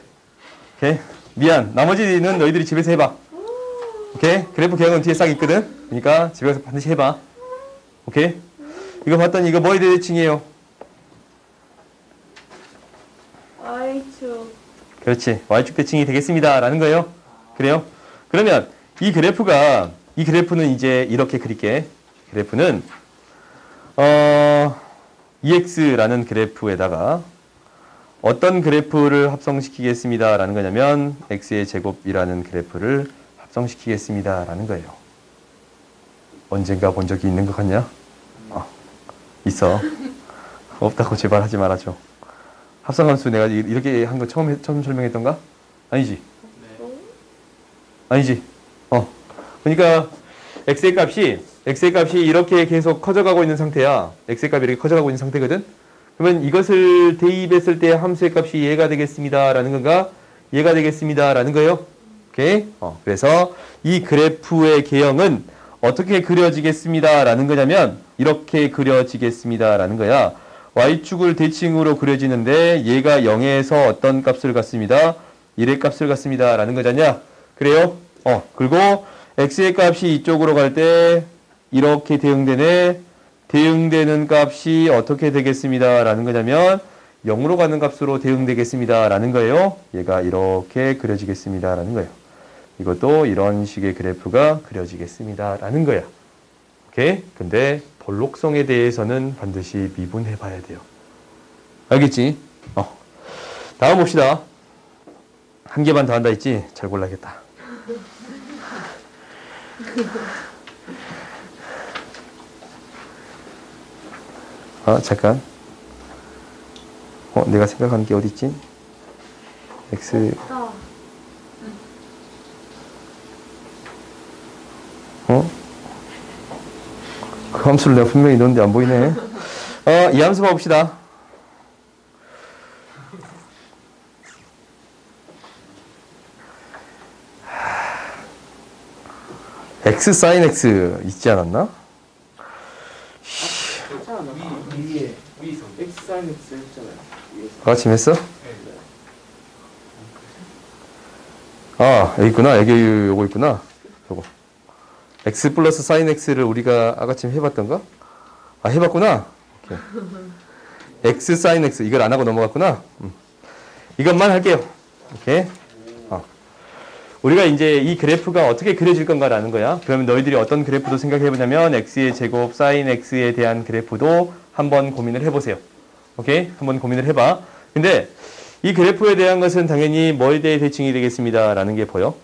오케이? 미안. 나머지는 너희들이 집에서 해봐. 오케이? 그래프 계획은 뒤에 싹 있거든. 그러니까 집에서 반드시 해봐. 오케이? 이거 봤더니 이거 뭐에 대칭이에요? Y축. 그렇지. Y축 대칭이 되겠습니다. 라는 거예요. 그래요? 그러면 이 그래프는 이제 이렇게 그릴게. 그래프는 EX라는 그래프에다가 어떤 그래프를 합성시키겠습니다. 라는 거냐면 X의 제곱이라는 그래프를 합성시키겠습니다. 라는 거예요. 언젠가 본 적이 있는 것 같냐? 있어. 없다고 제발 하지 말아줘. 합성함수 내가 이렇게 한 거 처음 설명했던가? 아니지? 네. 아니지? 그러니까 x의 값이 이렇게 계속 커져가고 있는 상태야. x의 값이 이렇게 커져가고 있는 상태거든? 그러면 이것을 대입했을 때 함수의 값이 얘가 되겠습니다. 라는 건가? 얘가 되겠습니다. 라는 거예요. 오케이? 그래서 이 그래프의 개형은 어떻게 그려지겠습니다. 라는 거냐면 이렇게 그려지겠습니다. 라는 거야. y축을 대칭으로 그려지는데 얘가 0에서 어떤 값을 갖습니다. 1의 값을 갖습니다. 라는 거잖냐? 그래요? 그리고 x의 값이 이쪽으로 갈 때 이렇게 대응되네. 대응되는 값이 어떻게 되겠습니다. 라는 거냐면 0으로 가는 값으로 대응되겠습니다. 라는 거예요. 얘가 이렇게 그려지겠습니다. 라는 거예요. 이것도 이런 식의 그래프가 그려지겠습니다. 라는 거야. 오케이? 근데 볼록성에 대해서는 반드시 미분해 봐야 돼요. 알겠지? 다음 봅시다. 한 개만 더 한다 했지? 잘 골라야겠다. 잠깐. 내가 생각하는 게 어디 있지? x 그 함수를 내가 분명히 넣었는데 안 보이네. 이 함수 봐봅시다. x sin x 있지 않았나? 위에서 X 사인 X 했잖아요. 위에서. 같이 했어? 여기 있구나. 여기 요거 있구나. 요거. x 플러스 sin x를 우리가 아까쯤 해봤던가? 해봤구나. 오케이. x sin x 이걸 안 하고 넘어갔구나. 이것만 할게요. 오케이. 우리가 이제 이 그래프가 어떻게 그려질 건가라는 거야. 그러면 너희들이 어떤 그래프도 생각해보냐면 x의 제곱 sin x에 대한 그래프도 한번 고민을 해보세요. 오케이? 한번 고민을 해봐. 근데 이 그래프에 대한 것은 당연히 뭐에 대해 대칭이 되겠습니다. 라는 게 보여?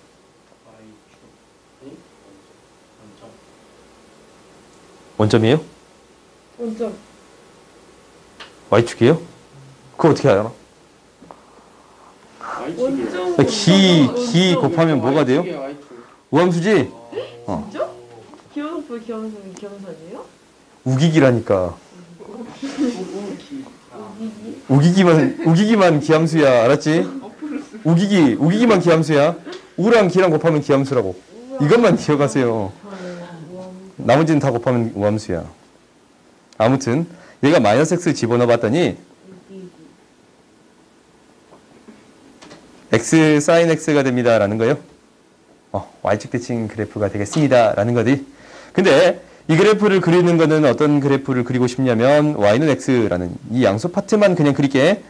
원점이에요? 원점. y축이에요? 그거 어떻게 알아? 원점. 기 곱하면 뭐가 돼요? 우함수지? 진짜? 기원수 기원선이에요? 우기기라니까. 우기기만 기함수야. 알았지? 우기기만 기함수야. 우랑 기랑 곱하면 기함수라고. 이것만 기억하세요. 나머지는 다 곱하면 우함수야. 아무튼 얘가 마이너스 x 집어넣어 봤더니 x sin x가 됩니다. 라는 거예요. y축 대칭 그래프가 되겠습니다. 라는 거지. 근데 이 그래프를 그리는 거는 어떤 그래프를 그리고 싶냐면 y는 x라는 이 양수 파트만 그냥 그릴게.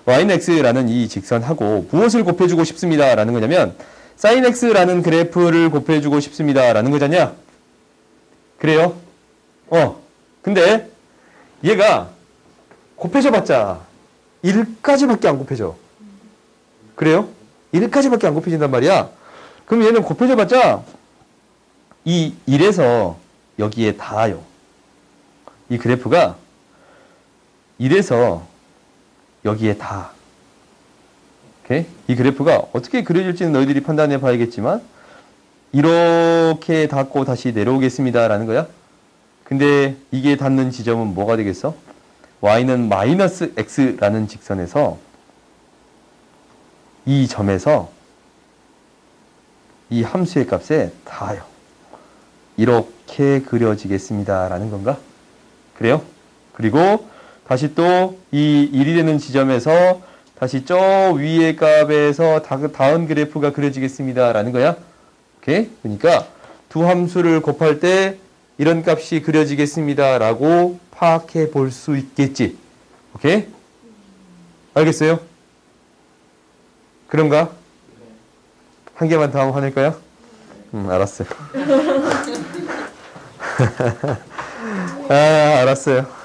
y는 x라는 이 직선하고 무엇을 곱해주고 싶습니다. 라는 거냐면 sin x라는 그래프를 곱해주고 싶습니다. 라는 거잖냐? 그래요? 근데 얘가 곱해줘봤자 1까지밖에 안 곱해져. 그래요? 1까지밖에 안 곱해진단 말이야. 그럼 얘는 곱해줘봤자 이 1에서 여기에 닿아요. 이 그래프가 1에서 여기에 닿아. 오케이? 이 그래프가 어떻게 그려질지는 너희들이 판단해 봐야겠지만 이렇게 닿고 다시 내려오겠습니다. 라는 거야. 근데 이게 닿는 지점은 뭐가 되겠어? y는 마이너스 x라는 직선에서 이 점에서 이 함수의 값에 닿아요. 이렇게 그려지겠습니다. 라는 건가? 그래요? 그리고 다시 또 이 1이 되는 지점에서 다시 저 위의 값에서 닿은 그래프가 그려지겠습니다. 라는 거야. 오케이? 그러니까 두 함수를 곱할 때 이런 값이 그려지겠습니다. 라고 파악해 볼 수 있겠지. 오케이? 알겠어요? 그런가? 한 개만 더 하면 화낼 거야? 알았어요. 알았어요.